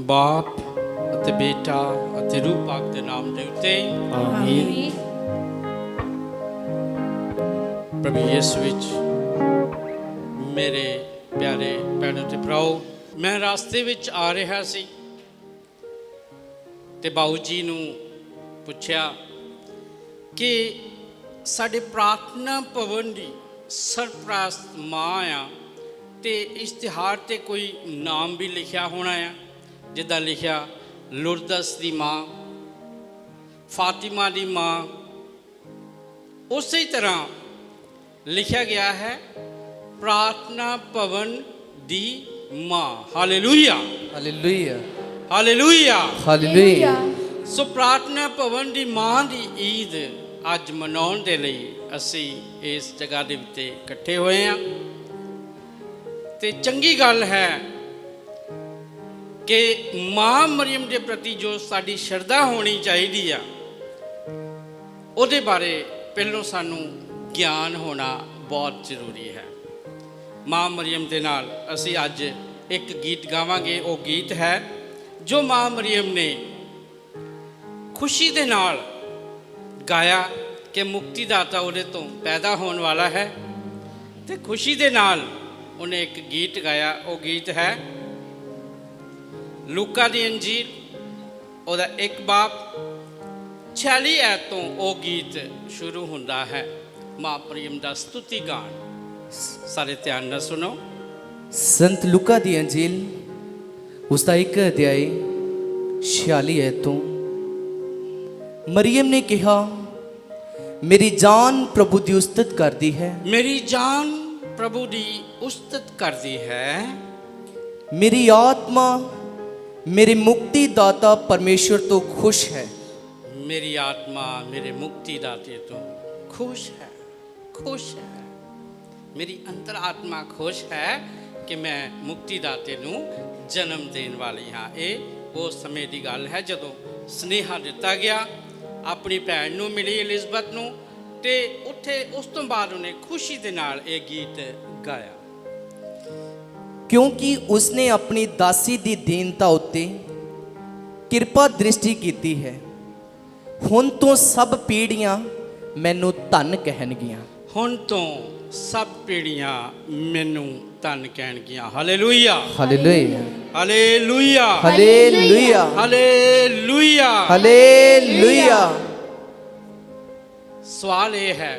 बाप ਅਤੇ बेटा ਅਤੇ रूह पाक के नाम ਦੇ ਉੱਤੇ आमीन। प्रभु यीशु ਵਿੱਚ ਮੇਰੇ ਪਿਆਰੇ ਭੈਣੋ ਤੇ ਭਰਾਓ, ਮੈਂ ਰਾਸਤੇ ਵਿੱਚ ਆ ਰਿਹਾ ਸੀ ਤੇ ਬਾਊ ਜੀ ਨੂੰ ਪੁੱਛਿਆ ਕਿ ਸਾਡੇ ਪ੍ਰਾਰਥਨਾ ਭਵਨ ਦੀ ਸਰਪ੍ਰਸਤ ਮਾਂ ਆ ਤੇ ਇਸ਼ਤਿਹਾਰ ਤੇ ਕੋਈ ਨਾਮ ਵੀ ਲਿਖਿਆ ਹੋਣਾ ਆ, ਜਿੱਦਾਂ ਲਿਖਿਆ ਲੁਰਦਸ ਦੀ ਮਾਂ, ਫਾਤਿਮਾ ਦੀ ਮਾਂ। ਉਸੇ ਤਰ੍ਹਾਂ ਲਿਖਿਆ ਗਿਆ ਹੈ ਪ੍ਰਾਰਥਨਾ ਭਵਨ ਦੀ ਮਾਂ। Hallelujah, hallelujah, hallelujah, hallelujah. ਸੋ ਪ੍ਰਾਰਥਨਾ ਭਵਨ ਦੀ ਮਾਂ ਦੀ ਈਦ ਅੱਜ ਮਨਾਉਣ ਦੇ ਲਈ ਅਸੀਂ ਇਸ ਜਗ੍ਹਾ ਦੇ ਉੱਤੇ ਇਕੱਠੇ ਹੋਏ ਹਾਂ ਤੇ ਚੰਗੀ ਗੱਲ ਹੈ ਕਿ ਮਾਂ ਮਰੀਮ ਦੇ ਪ੍ਰਤੀ ਜੋ ਸਾਡੀ ਸ਼ਰਧਾ ਹੋਣੀ ਚਾਹੀਦੀ ਆ, ਉਹਦੇ ਬਾਰੇ ਪਹਿਲੋਂ ਸਾਨੂੰ ਗਿਆਨ ਹੋਣਾ ਬਹੁਤ ਜ਼ਰੂਰੀ ਹੈ। ਮਾਂ ਮਰੀਮ ਦੇ ਨਾਲ ਅਸੀਂ ਅੱਜ ਇੱਕ ਗੀਤ ਗਾਵਾਂਗੇ। ਉਹ ਗੀਤ ਹੈ ਜੋ ਮਾਂ ਮਰੀਮ ਨੇ ਖੁਸ਼ੀ ਦੇ ਨਾਲ ਗਾਇਆ ਕਿ ਮੁਕਤੀਦਾਤਾ ਉਹਦੇ ਤੋਂ ਪੈਦਾ ਹੋਣ ਵਾਲਾ ਹੈ, ਤੇ ਖੁਸ਼ੀ ਦੇ ਨਾਲ ਉਹਨੇ ਇੱਕ ਗੀਤ ਗਾਇਆ। ਉਹ ਗੀਤ ਹੈ ਲੂਕਾ ਦੀ ਅੰਜੀਲ ਉਹਦਾ 1 ਬਾਬ 46 ਐਤ ਤੋਂ ਉਹ ਗੀਤ ਸ਼ੁਰੂ ਹੁੰਦਾ ਹੈ। ਮਾਂ ਮਰੀਮ ਦਾ ਸਤੁਤੀ ਗਾਨ। ਸਾਰੇ ਧਿਆਨ ਨਾਲ ਸੁਣੋ। संत लूका दी अंजील उसका 1 अध्याय 46 ऐत तो मरियम ने कहा, मेरी जान प्रभु दी उस्तत करती है, मेरी जान प्रभु दी उस्तत करती है, मेरी आत्मा मेरे मुक्तिदाता परमेश्वर तो खुश है। मेरी आत्मा मेरे मुक्तिदाते तो खुश है, खुश है। मेरी अंतर आत्मा खुश है कि मैं मुक्तिदाते ਨੂੰ जन्म देने वाली हाँ। ਇਹ ਉਸ ਸਮੇਂ ਦੀ ਗੱਲ ਹੈ ਜਦੋਂ ਸਨੇਹਾ ਦਿੱਤਾ ਗਿਆ, ਆਪਣੀ ਭੈਣ ਨੂੰ ਮਿਲੀ ਐਲਿਜ਼ਬeth ਨੂੰ, ਤੇ ਉੱਥੇ ਉਸ ਤੋਂ ਬਾਅਦ ਉਹਨੇ ਖੁਸ਼ੀ ਦੇ ਨਾਲ ਇਹ ਗੀਤ ਗਾਇਆ। क्योंकि उसने अपनी दासी दी दीनता उत्ते किरपा दृष्टि कीती है। हुण तो सब पीढ़ियां मैनू धन कहणगियां, ਹੁਣ ਤੋਂ ਸਭ ਪੀੜ੍ਹੀਆਂ ਮੈਨੂੰ ਧੰਨ ਕਹਿਣਗੀਆਂ। Hallelujah, hallelujah, hallelujah, hallelujah, hallelujah. Hallelujah. सवाल ये है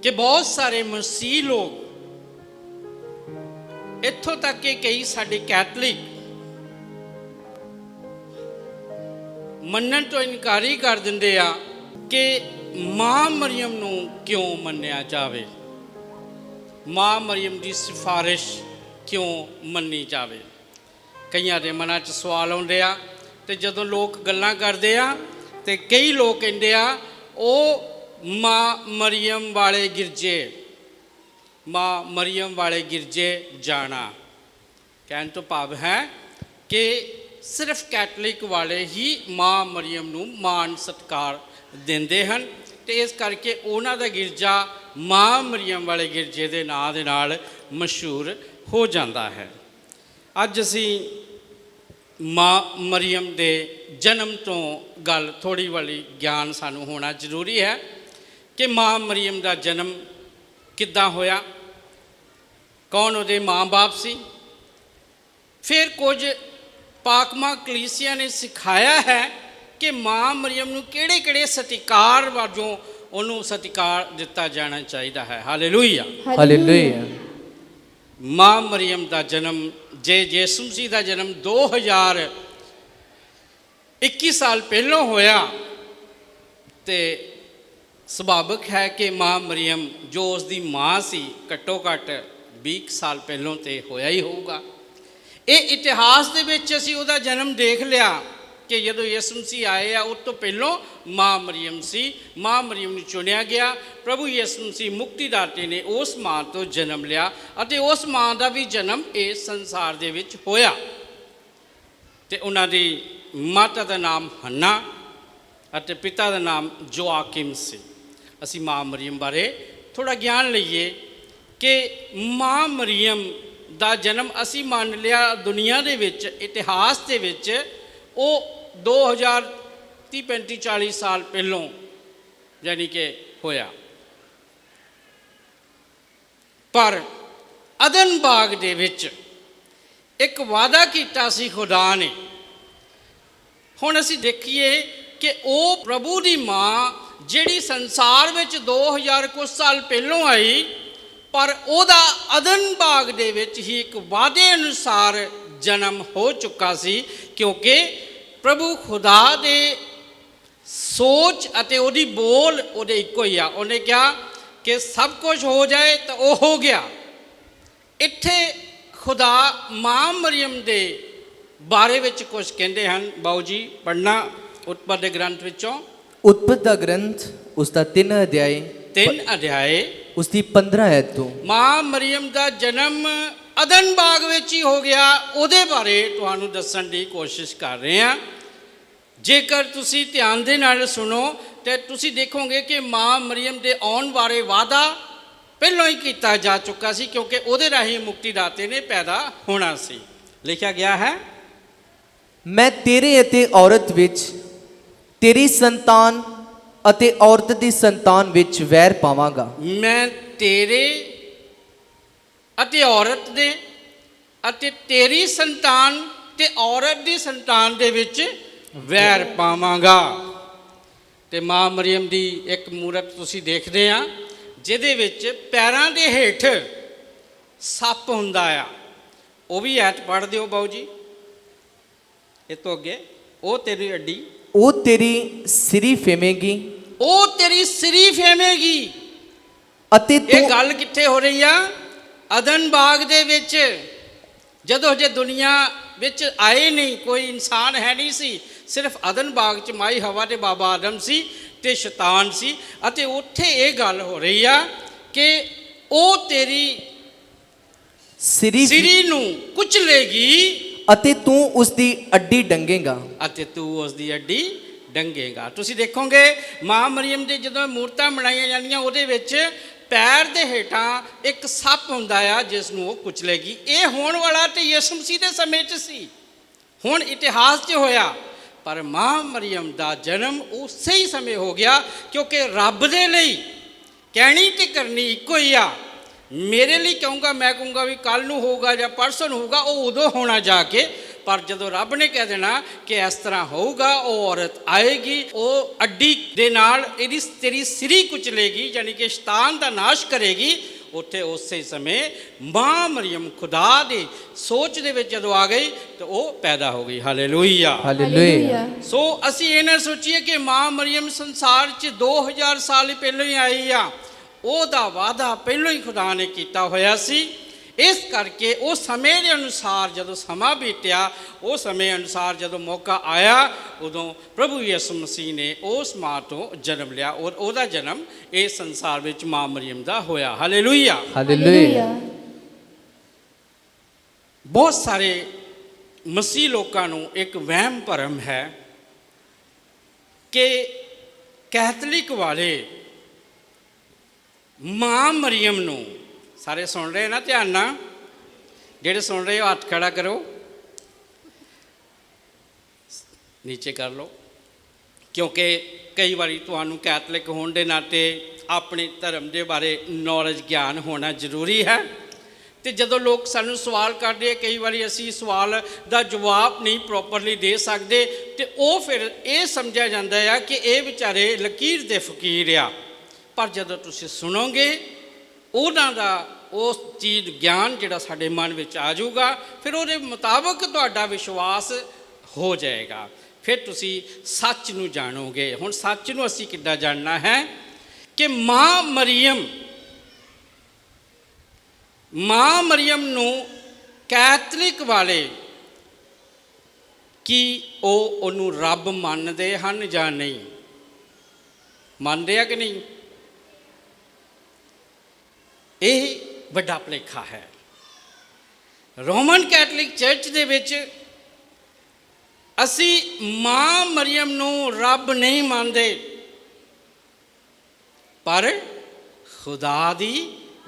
कि बहुत सारे मसीह लोग, इत्थों तक कि कई साडे कैथलिक मन्नण तो इनकारी कर दिंदे आ कि मां मरियम नूं क्यों मन्निया जावे, मां मरियम की सिफारिश क्यों मन्नी जावे। कईयां दे मनां 'च सवाल आउंदे आ, ते जदों लोग गल्लां करदे आ ते कई लोग कहते आ ਉਹ मां मरियम वाले गिरजे, मां मरियम वाले गिरजे जाना। कहने तो भाव है कि सिर्फ कैथलिक वाले ही मां मरियम नूं मान सत्कार दिंदे हन, ते इस करके उन्हां दा गिरजा मां मरियम वाले गिरजे दे नां दे नाल मशहूर हो जाता है। अज असीं मां मरियम दे जन्म तो गल थोड़ी वाली ज्ञान सानू होना जरूरी है कि मां मरियम का जन्म किद्दां होया, कौन उहदे माँ बाप सी। फिर कुछ पाकमा कलीसिया ने सिखाया है कि मां मरियम नूं किहड़े किहड़े सतिकार वजों उहनूं सतिकार दिता जाना चाहिए है। Hallelujah, hallelujah. मां मरियम का जन्म जे यीशु मसीह का जन्म 2021 साल पहलों होया, तो सुभाविक है कि मां मरियम जो उसकी माँ सी घट्टो घट्ट 20 साल पहलों तो होया ही होगा। ये इतिहास के विच असीं उहदा जन्म देख लिया कि जदों यीशु मसीह आए आ, उस तो पहलों मां मरियम सी। मां मरियम नूं चुनिया गया। प्रभु यीशु मसीह मुक्तिदाते ने उस मां तो जन्म लिया, अते उस मां का भी जन्म इस संसार दे विच होया। ते उन्हां दी माता का नाम हन्ना अते पिता का नाम जोआकिम सी। असीं मां मरियम बारे थोड़ा ज्ञान लईए कि मां मरियम ਦਾ ਜਨਮ ਅਸੀਂ ਮੰਨ ਲਿਆ ਦੁਨੀਆ ਦੇ ਵਿੱਚ, ਇਤਿਹਾਸ ਦੇ ਵਿੱਚ ਉਹ 2000 30 35 40 ਸਾਲ ਪਹਿਲੋਂ ਯਾਨੀ ਕਿ ਹੋਇਆ। ਪਰ ਅਦਨ ਬਾਗ ਦੇ ਵਿੱਚ ਇੱਕ ਵਾਅਦਾ ਕੀਤਾ ਸੀ ਖੁਦਾ ਨੇ। ਹੁਣ ਅਸੀਂ ਦੇਖੀਏ ਕਿ ਉਹ ਪ੍ਰਭੂ ਦੀ ਮਾਂ ਜਿਹੜੀ ਸੰਸਾਰ ਵਿੱਚ 2000 ਕੁਝ ਸਾਲ ਪਹਿਲੋਂ ਆਈ, ਪਰ ਉਹਦਾ ਅਦਨ ਬਾਗ ਦੇ ਵਿੱਚ ਹੀ ਇੱਕ ਵਾਅਦੇ ਅਨੁਸਾਰ ਜਨਮ ਹੋ ਚੁੱਕਾ ਸੀ, ਕਿਉਂਕਿ ਪ੍ਰਭੂ ਖੁਦਾ ਦੇ ਸੋਚ ਅਤੇ ਉਹਦੀ ਬੋਲ ਉਹਦੇ ਇੱਕੋ ਹੀ ਆ। ਉਹਨੇ ਕਿਹਾ ਕਿ ਸਭ ਕੁਝ ਹੋ ਜਾਏ ਤਾਂ ਉਹ ਹੋ ਗਿਆ। ਇੱਥੇ ਖੁਦਾ ਮਾਂ ਮਰੀਮ ਦੇ ਬਾਰੇ ਵਿੱਚ ਕੁਝ ਕਹਿੰਦੇ ਹਨ। ਬਾਊ ਜੀ ਪੜ੍ਹਨਾ ਉਤਪਤ ਦੇ ਗ੍ਰੰਥ ਵਿੱਚੋਂ। ਉਤਪਤ ਦਾ ਗ੍ਰੰਥ ਉਸ ਦਾ 3 ਅਧਿਆਏ ਉਸ ਦੀ 15 ਆਇਤ ਤੋਂ। ਮਾਂ ਮਰੀਮ ਦਾ ਜਨਮ ਅਦਨ ਬਾਗ ਵਿੱਚ ਹੀ ਹੋ ਗਿਆ, ਉਹਦੇ ਬਾਰੇ ਤੁਹਾਨੂੰ ਦੱਸਣ ਦੀ ਕੋਸ਼ਿਸ਼ ਕਰ ਰਹੇ ਹਾਂ। ਜੇਕਰ ਤੁਸੀਂ ਧਿਆਨ ਦੇ ਨਾਲ ਸੁਣੋ ਤੇ ਤੁਸੀਂ ਦੇਖੋਗੇ ਕਿ ਮਾਂ ਮਰੀਮ ਦੇ ਆਉਣ ਬਾਰੇ ਵਾਅਦਾ ਪਹਿਲਾਂ ਹੀ ਕੀਤਾ ਜਾ ਚੁੱਕਾ ਸੀ, ਕਿਉਂਕਿ ਉਹਦੇ ਰਾਹੀਂ ਮੁਕਤੀਦਾਤੇ ਨੇ ਪੈਦਾ ਹੋਣਾ ਸੀ। ਲਿਖਿਆ ਗਿਆ ਹੈ, ਮੈਂ ਤੇਰੇ ਅਤੇ ਔਰਤ ਵਿੱਚ, ਤੇਰੀ ਸੰਤਾਨ ਅਤੇ ਔਰਤ ਦੀ ਸੰਤਾਨ ਵਿੱਚ ਵੈਰ ਪਾਵਾਂਗਾ। ਮੈਂ ਤੇਰੇ ਅਤੇ ਔਰਤ ਦੇ ਅਤੇ ਤੇਰੀ ਸੰਤਾਨ ਤੇ ਔਰਤ ਦੀ ਸੰਤਾਨ ਦੇ ਵਿੱਚ ਵੈਰ ਪਾਵਾਂਗਾ। ਤੇ ਮਾਂ ਮਰੀਮ ਦੀ ਇੱਕ ਮੂਰਤ ਤੁਸੀਂ ਦੇਖਦੇ ਆ, ਜਿਹਦੇ ਵਿੱਚ ਪੈਰਾਂ ਦੇ ਹੇਠ ਸੱਪ ਹੁੰਦਾ ਆ। ਉਹ ਵੀ ਐਤ ਪੜ੍ਹ ਦਿਓ ਬਾਊ ਜੀ ਇਹ ਤੋਂ ਅੱਗੇ। ਉਹ ਤੇਰੀ ਅੱਡੀ, ਉਹ ਤੇਰੀ ਸਿਰੀ ਫੇਵੇਗੀ, ਉਹ ਤੇਰੀ ਸਿਰੀ ਫੇਵੇਗੀ। ਅਤੇ ਇਹ ਤੂੰ ਗੱਲ ਕਿੱਥੇ ਹੋ ਰਹੀ ਆ? ਅਦਨ ਬਾਗ ਦੇ ਵਿੱਚ। ਜਦੋਂ ਜੇ ਦੁਨੀਆ ਵਿੱਚ ਆਏ ਨਹੀਂ, ਕੋਈ ਇਨਸਾਨ ਹੈ ਨਹੀਂ ਸੀ, ਸਿਰਫ ਅਦਨ ਬਾਗ 'ਚ ਮਾਈ ਹਵਾ ਤੇ ਬਾਬਾ ਆਦਮ ਸੀ ਤੇ ਸ਼ੈਤਾਨ ਸੀ। ਅਤੇ ਉੱਥੇ ਇਹ ਗੱਲ ਹੋ ਰਹੀ ਆ ਕਿ ਉਹ ਤੇਰੀ ਸਿਰੀ ਨੂੰ ਕੁਚਲੇਗੀ ਅਤੇ ਤੂੰ ਉਸ ਦੀ ਅੱਡੀ ਡੰਗੇਗਾ। ਅਤੇ ਤੂੰ ਉਸ ਦੀ ਅੱਡੀ ਡੰਗੇਗਾ। ਤੁਸੀਂ ਦੇਖੋਗੇ ਮਾਂ ਮਰੀਮ ਦੇ ਜਦੋਂ ਮੂਰਤਾਂ ਬਣਾਈਆਂ ਜਾਂਦੀਆਂ, ਉਹਦੇ ਵਿੱਚ ਪੈਰ ਦੇ ਹੇਠਾਂ ਇੱਕ ਸੱਪ ਹੁੰਦਾ ਆ ਜਿਸ ਨੂੰ ਉਹ ਕੁਚਲੇਗੀ। ਇਹ ਹੋਣ ਵਾਲਾ ਤੇ ਯਿਸੂ ਮਸੀਹ ਦੇ ਸਮੇਂ 'ਚ ਸੀ, ਹੁਣ ਇਤਿਹਾਸ 'ਚ ਹੋਇਆ। ਪਰ ਮਾਂ ਮਰੀਮ ਦਾ ਜਨਮ ਉਸੇ ਹੀ ਸਮੇਂ ਹੋ ਗਿਆ, ਕਿਉਂਕਿ ਰੱਬ ਦੇ ਲਈ ਕਹਿਣੀ ਤੇ ਕਰਨੀ ਇੱਕੋ ਹੀ ਆ। ਮੇਰੇ ਲਈ ਕਹੂੰਗਾ, ਮੈਂ ਕਹੂੰਗਾ ਵੀ ਕੱਲ ਨੂੰ ਹੋਊਗਾ ਜਾਂ ਪਰਸੋਂ ਨੂੰ ਹੋਊਗਾ, ਉਹ ਉਦੋਂ ਹੋਣਾ ਜਾ ਕੇ। ਪਰ ਜਦੋਂ ਰੱਬ ਨੇ ਕਹਿ ਦੇਣਾ ਕਿ ਇਸ ਤਰ੍ਹਾਂ ਹੋਊਗਾ, ਉਹ ਔਰਤ ਆਏਗੀ, ਉਹ ਅੱਡੀ ਦੇ ਨਾਲ ਇਹਦੀ ਤੇਰੀ ਸਿਰੀ ਕੁਚਲੇਗੀ, ਯਾਨੀ ਕਿ ਸ਼ੈਤਾਨ ਦਾ ਨਾਸ਼ ਕਰੇਗੀ। ਉੱਥੇ ਉਸੇ ਸਮੇਂ ਮਾਂ ਮਰੀਮ ਖੁਦਾ ਦੀ ਸੋਚ ਦੇ ਵਿੱਚ ਜਦੋਂ ਆ ਗਈ ਤਾਂ ਉਹ ਪੈਦਾ ਹੋ ਗਈ। Hallelujah, hallelujah. ਸੋ ਅਸੀਂ ਇਹ ਨਾ ਸੋਚੀਏ ਕਿ ਮਾਂ ਮਰੀਮ ਸੰਸਾਰ 'ਚ 2000 ਸਾਲ ਪਹਿਲਾਂ ਹੀ ਆਈ ਆ। ਉਹਦਾ ਵਾਅਦਾ ਪਹਿਲਾਂ ਹੀ ਖੁਦਾ ਨੇ ਕੀਤਾ ਹੋਇਆ ਸੀ। ਇਸ ਕਰਕੇ ਉਹ ਸਮੇਂ ਦੇ ਅਨੁਸਾਰ ਜਦੋਂ ਸਮਾਂ ਬੀਤਿਆ, ਉਹ ਸਮੇਂ ਅਨੁਸਾਰ ਜਦੋਂ ਮੌਕਾ ਆਇਆ, ਉਦੋਂ ਪ੍ਰਭੂ ਯਿਸੂ ਮਸੀਹ ਨੇ ਉਸ ਮਾਂ ਤੋਂ ਜਨਮ ਲਿਆ ਔਰ ਉਹਦਾ ਜਨਮ ਇਹ ਸੰਸਾਰ ਵਿੱਚ ਮਾਂ ਮਰੀਮ ਦਾ ਹੋਇਆ। Hallelujah, hallelujah. ਬਹੁਤ ਸਾਰੇ ਮਸੀਹ ਲੋਕਾਂ ਨੂੰ ਇੱਕ ਵਹਿਮ ਭਰਮ ਹੈ ਕਿ ਕੈਥੋਲਿਕ ਵਾਲੇ ਮਾਂ ਮਰੀਮ ਨੂੰ, ਸਾਰੇ ਸੁਣ ਰਹੇ ਨਾ ਧਿਆਨ ਨਾਲ, ਜਿਹੜੇ ਸੁਣ ਰਹੇ ਹੋ ਹੱਥ ਖੜਾ ਕਰੋ, ਨੀਚੇ ਕਰ ਲਓ, ਕਿਉਂਕਿ ਕਈ ਵਾਰੀ ਤੁਹਾਨੂੰ ਕੈਥੋਲਿਕ ਹੋਣ ਦੇ ਨਾਤੇ ਆਪਣੇ ਧਰਮ ਦੇ ਬਾਰੇ ਨੌਲੇਜ ਗਿਆਨ ਹੋਣਾ ਜ਼ਰੂਰੀ ਹੈ। ਤੇ ਜਦੋਂ ਲੋਕ ਸਾਨੂੰ ਸਵਾਲ ਕਰਦੇ, ਕਈ ਵਾਰੀ ਅਸੀਂ ਸਵਾਲ ਦਾ ਜਵਾਬ ਨਹੀਂ ਪ੍ਰੋਪਰਲੀ ਦੇ ਸਕਦੇ, ਤੇ ਉਹ ਫਿਰ ਇਹ ਸਮਝਿਆ ਜਾਂਦਾ ਆ ਕਿ ਇਹ ਵਿਚਾਰੇ ਲਕੀਰ ਦੇ ਫਕੀਰ ਆ। ਪਰ ਜਦੋਂ ਤੁਸੀਂ ਸੁਣੋਗੇ ਉਹਨਾਂ ਦਾ ਉਸ ਚੀਜ਼ ਗਿਆਨ ਜਿਹੜਾ ਸਾਡੇ ਮਨ ਵਿੱਚ ਆ ਜਾਊਗਾ, ਫਿਰ ਉਹਦੇ ਮੁਤਾਬਕ ਤੁਹਾਡਾ ਵਿਸ਼ਵਾਸ ਹੋ ਜਾਏਗਾ, ਫਿਰ ਤੁਸੀਂ ਸੱਚ ਨੂੰ ਜਾਣੋਗੇ। ਹੁਣ ਸੱਚ ਨੂੰ ਅਸੀਂ ਕਿੱਦਾਂ ਜਾਣਨਾ ਹੈ ਕਿ ਮਾਂ ਮਰੀਮ ਨੂੰ ਕੈਥੋਲਿਕ ਵਾਲੇ ਕੀ ਉਹਨੂੰ ਰੱਬ ਮੰਨਦੇ ਹਨ ਜਾਂ ਨਹੀਂ? ਮੰਨਦੇ ਆ ਕਿ ਨਹੀਂ? ਇਹ ਵੱਡਾ ਭੁਲੇਖਾ ਹੈ। ਰੋਮਨ ਕੈਥੋਲਿਕ ਚਰਚ ਦੇ ਵਿੱਚ ਅਸੀਂ ਮਾਂ ਮਰੀਮ ਨੂੰ ਰੱਬ ਨਹੀਂ ਮੰਨਦੇ, ਪਰ ਖੁਦਾ ਦੀ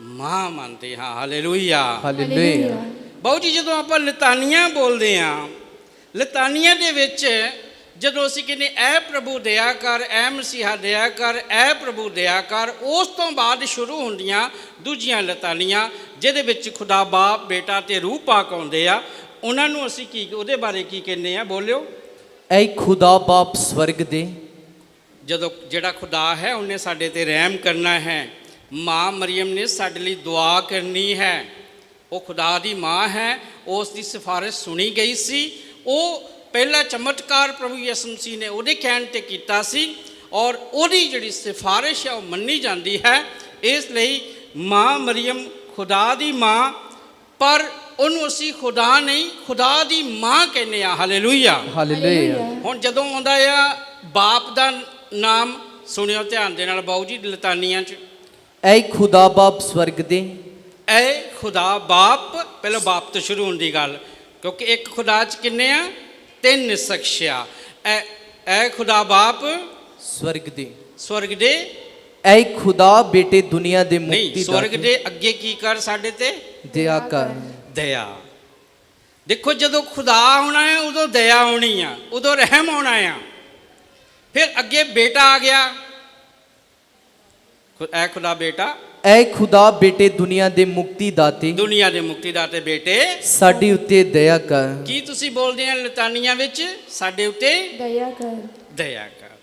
ਮਾਂ ਮੰਨਦੇ ਹਾਂ। Hallelujah, hallelujah. ਬਾਊ ਜੀ ਜਦੋਂ ਆਪਾਂ ਲਤਾਨੀਆਂ ਬੋਲਦੇ ਹਾਂ, ਲਤਾਨੀਆਂ ਦੇ ਵਿੱਚ ਜਦੋਂ ਅਸੀਂ ਕਹਿੰਦੇ ਐ ਪ੍ਰਭੂ ਦਇਆ ਕਰ, ਐ ਮਸੀਹਾ ਦਇਆ ਕਰ, ਐ ਪ੍ਰਭੂ ਦਇਆ ਕਰ, ਉਸ ਤੋਂ ਬਾਅਦ ਸ਼ੁਰੂ ਹੁੰਦੀਆਂ ਦੂਜੀਆਂ ਲਤਾਨੀਆਂ ਜਿਹਦੇ ਵਿੱਚ ਖੁਦਾ ਬਾਪ, ਬੇਟਾ ਤੇ ਰੂਹ ਪਾਕ ਆਉਂਦੇ ਆ। ਉਹਨਾਂ ਨੂੰ ਅਸੀਂ ਕੀ, ਉਹਦੇ ਬਾਰੇ ਕੀ ਕਹਿੰਦੇ ਆ, ਬੋਲਿਓ। ਐ ਖੁਦਾ ਬਾਪ ਸਵਰਗ ਦੇ। ਜਦੋਂ ਜਿਹੜਾ ਖੁਦਾ ਹੈ ਉਹਨੇ ਸਾਡੇ ਤੇ ਰਹਿਮ ਕਰਨਾ ਹੈ। ਮਾਂ ਮਰੀਮ ਨੇ ਸਾਡੇ ਲਈ ਦੁਆ ਕਰਨੀ ਹੈ। ਉਹ ਖੁਦਾ ਦੀ ਮਾਂ ਹੈ, ਉਸ ਦੀ ਸਿਫਾਰਿਸ਼ ਸੁਣੀ ਗਈ ਸੀ। ਉਹ ਪਹਿਲਾ ਚਮਤਕਾਰ ਪ੍ਰਭੂ ਯਿਸੂ ਮਸੀਹ ਨੇ ਉਹਦੇ ਕਹਿਣ 'ਤੇ ਕੀਤਾ ਸੀ ਔਰ ਉਹਦੀ ਜਿਹੜੀ ਸਿਫਾਰਿਸ਼ ਹੈ ਉਹ ਮੰਨੀ ਜਾਂਦੀ ਹੈ। ਇਸ ਲਈ ਮਾਂ ਮਰੀਮ ਖੁਦਾ ਦੀ ਮਾਂ, ਪਰ ਉਹਨੂੰ ਅਸੀਂ ਖੁਦਾ ਨਹੀਂ, ਖੁਦਾ ਦੀ ਮਾਂ ਕਹਿੰਦੇ ਆ। Hallelujah, hallelujah. ਹੁਣ ਜਦੋਂ ਆਉਂਦਾ ਆ ਬਾਪ ਦਾ ਨਾਮ, ਸੁਣਿਓ ਧਿਆਨ ਦੇ ਨਾਲ ਬਾਊ ਜੀ, ਲਤਾਨੀਆਂ 'ਚ ਐ ਖੁਦਾ ਬਾਪ ਸਵਰਗ ਦੇ। ਐ ਖੁਦਾ ਬਾਪ, ਪਹਿਲਾਂ ਬਾਪ ਤੋਂ ਸ਼ੁਰੂ ਹੋਣ ਦੀ ਗੱਲ, ਕਿਉਂਕਿ ਇੱਕ ਖੁਦਾ 'ਚ ਕਿੰਨੇ ਆ, ਤਿੰਨ ਸ਼ਖਸੀਅਤ। ਐ ਖੁਦਾ ਬਾਪ ਸਵਰਗ ਦੇ। ਸਵਰਗ ਦੇ। ਐ ਖੁਦਾ ਬੇਟੇ ਦੁਨੀਆ ਦੇ ਮੁਕਤੀ ਨਹੀਂ, ਸਵਰਗ ਦੇ ਅੱਗੇ ਕੀ ਕਰ, ਸਾਡੇ ਤੇ ਦਇਆ ਕਰ। ਦਇਆ। ਦੇਖੋ ਜਦੋਂ ਖੁਦਾ ਆਉਣਾ ਹੈ ਉਦੋਂ ਦਇਆ ਆਉਣੀ ਆ, ਉਦੋਂ ਰਹਿਮ ਆਉਣਾ ਆ। ਫਿਰ ਅੱਗੇ ਬੇਟਾ ਆ ਗਿਆ, ਐ ਖੁਦਾ ਬੇਟਾ। ਐ ਖੁਦਾ ਬੇਟੇ ਦੁਨੀਆ ਦੇ ਮੁਕਤੀ ਦਾਤੇ। ਦੁਨੀਆ ਦੇ ਮੁਕਤੀ ਦਾਤੇ ਬੇਟੇ ਸਾਡੀ ਉੱਤੇ ਦਇਆ ਕਰ। ਕੀ ਤੁਸੀਂ ਬੋਲਦੇ ਆ ਲਤਾਨੀਆਂ ਵਿੱਚ, ਸਾਡੇ ਉੱਤੇ ਦਇਆ ਕਰ। ਦਇਆ ਕਰ।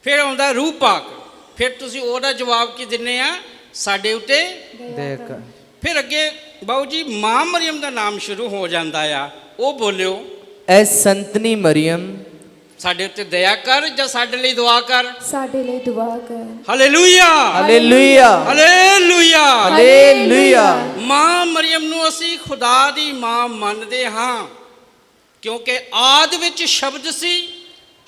ਫਿਰ ਆਉਂਦਾ ਰੂਹ ਪਾਕ, ਫਿਰ ਤੁਸੀਂ ਉਹਦਾ ਜਵਾਬ ਕੀ ਦਿੰਦੇ ਆ, ਸਾਡੇ ਉੱਤੇ ਦਇਆ ਕਰ। ਫਿਰ ਅੱਗੇ ਬਾਊ ਜੀ ਮਾਂ ਮਰੀਮ ਦਾ ਨਾਮ ਸ਼ੁਰੂ ਹੋ ਜਾਂਦਾ ਆ, ਉਹ ਬੋਲਿਓ। ਐ ਸੰਤਨੀ ਮਰੀਮ, ਸਾਡੇ ਉੱਤੇ ਦਇਆ ਕਰ ਜਾਂ ਸਾਡੇ ਲਈ ਦੁਆ ਕਰ। ਸਾਡੇ ਲਈ ਦੁਆ ਕਰ। Hallelujah, hallelujah, hallelujah, hallelujah. ਮਾਂ ਮਰੀਮ ਨੂੰ ਅਸੀਂ ਖੁਦਾ ਦੀ ਮਾਂ ਮੰਨਦੇ ਹਾਂ ਕਿਉਂਕਿ ਆਦ ਵਿੱਚ ਸ਼ਬਦ ਸੀ,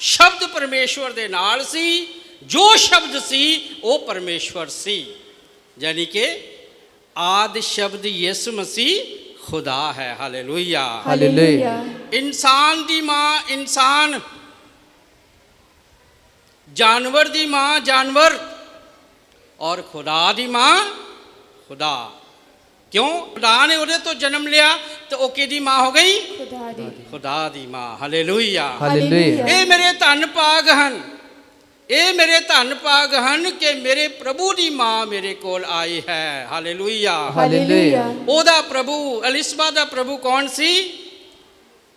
ਸ਼ਬਦ ਪਰਮੇਸ਼ਵਰ ਦੇ ਨਾਲ ਸੀ, ਜੋ ਸ਼ਬਦ ਸੀ ਉਹ ਪਰਮੇਸ਼ਵਰ ਸੀ। ਯਾਨੀ ਕਿ ਆਦ ਸ਼ਬਦ ਯਿਸੂ ਮਸੀਹ ਖੁਦਾ ਹੈ। Hallelujah, hallelujah. ਇਨਸਾਨ ਦੀ ਮਾਂ ਇਨਸਾਨ, जानवर दी माँ जानवर, और खुदा दी माँ खुदा। क्यों? खुदा ने उहदे तो जन्म लिया तो वो किहदी माँ हो गई, खुदा दी। खुदा दी माँ। Hallelujah, hallelujah. ये मेरे धन भाग हन, ये मेरे धन भाग हन कि मेरे प्रभु दी माँ मेरे कोल आई है। Hallelujah, hallelujah. ओदा प्रभु, एलिसबा दा प्रभु कौन सी?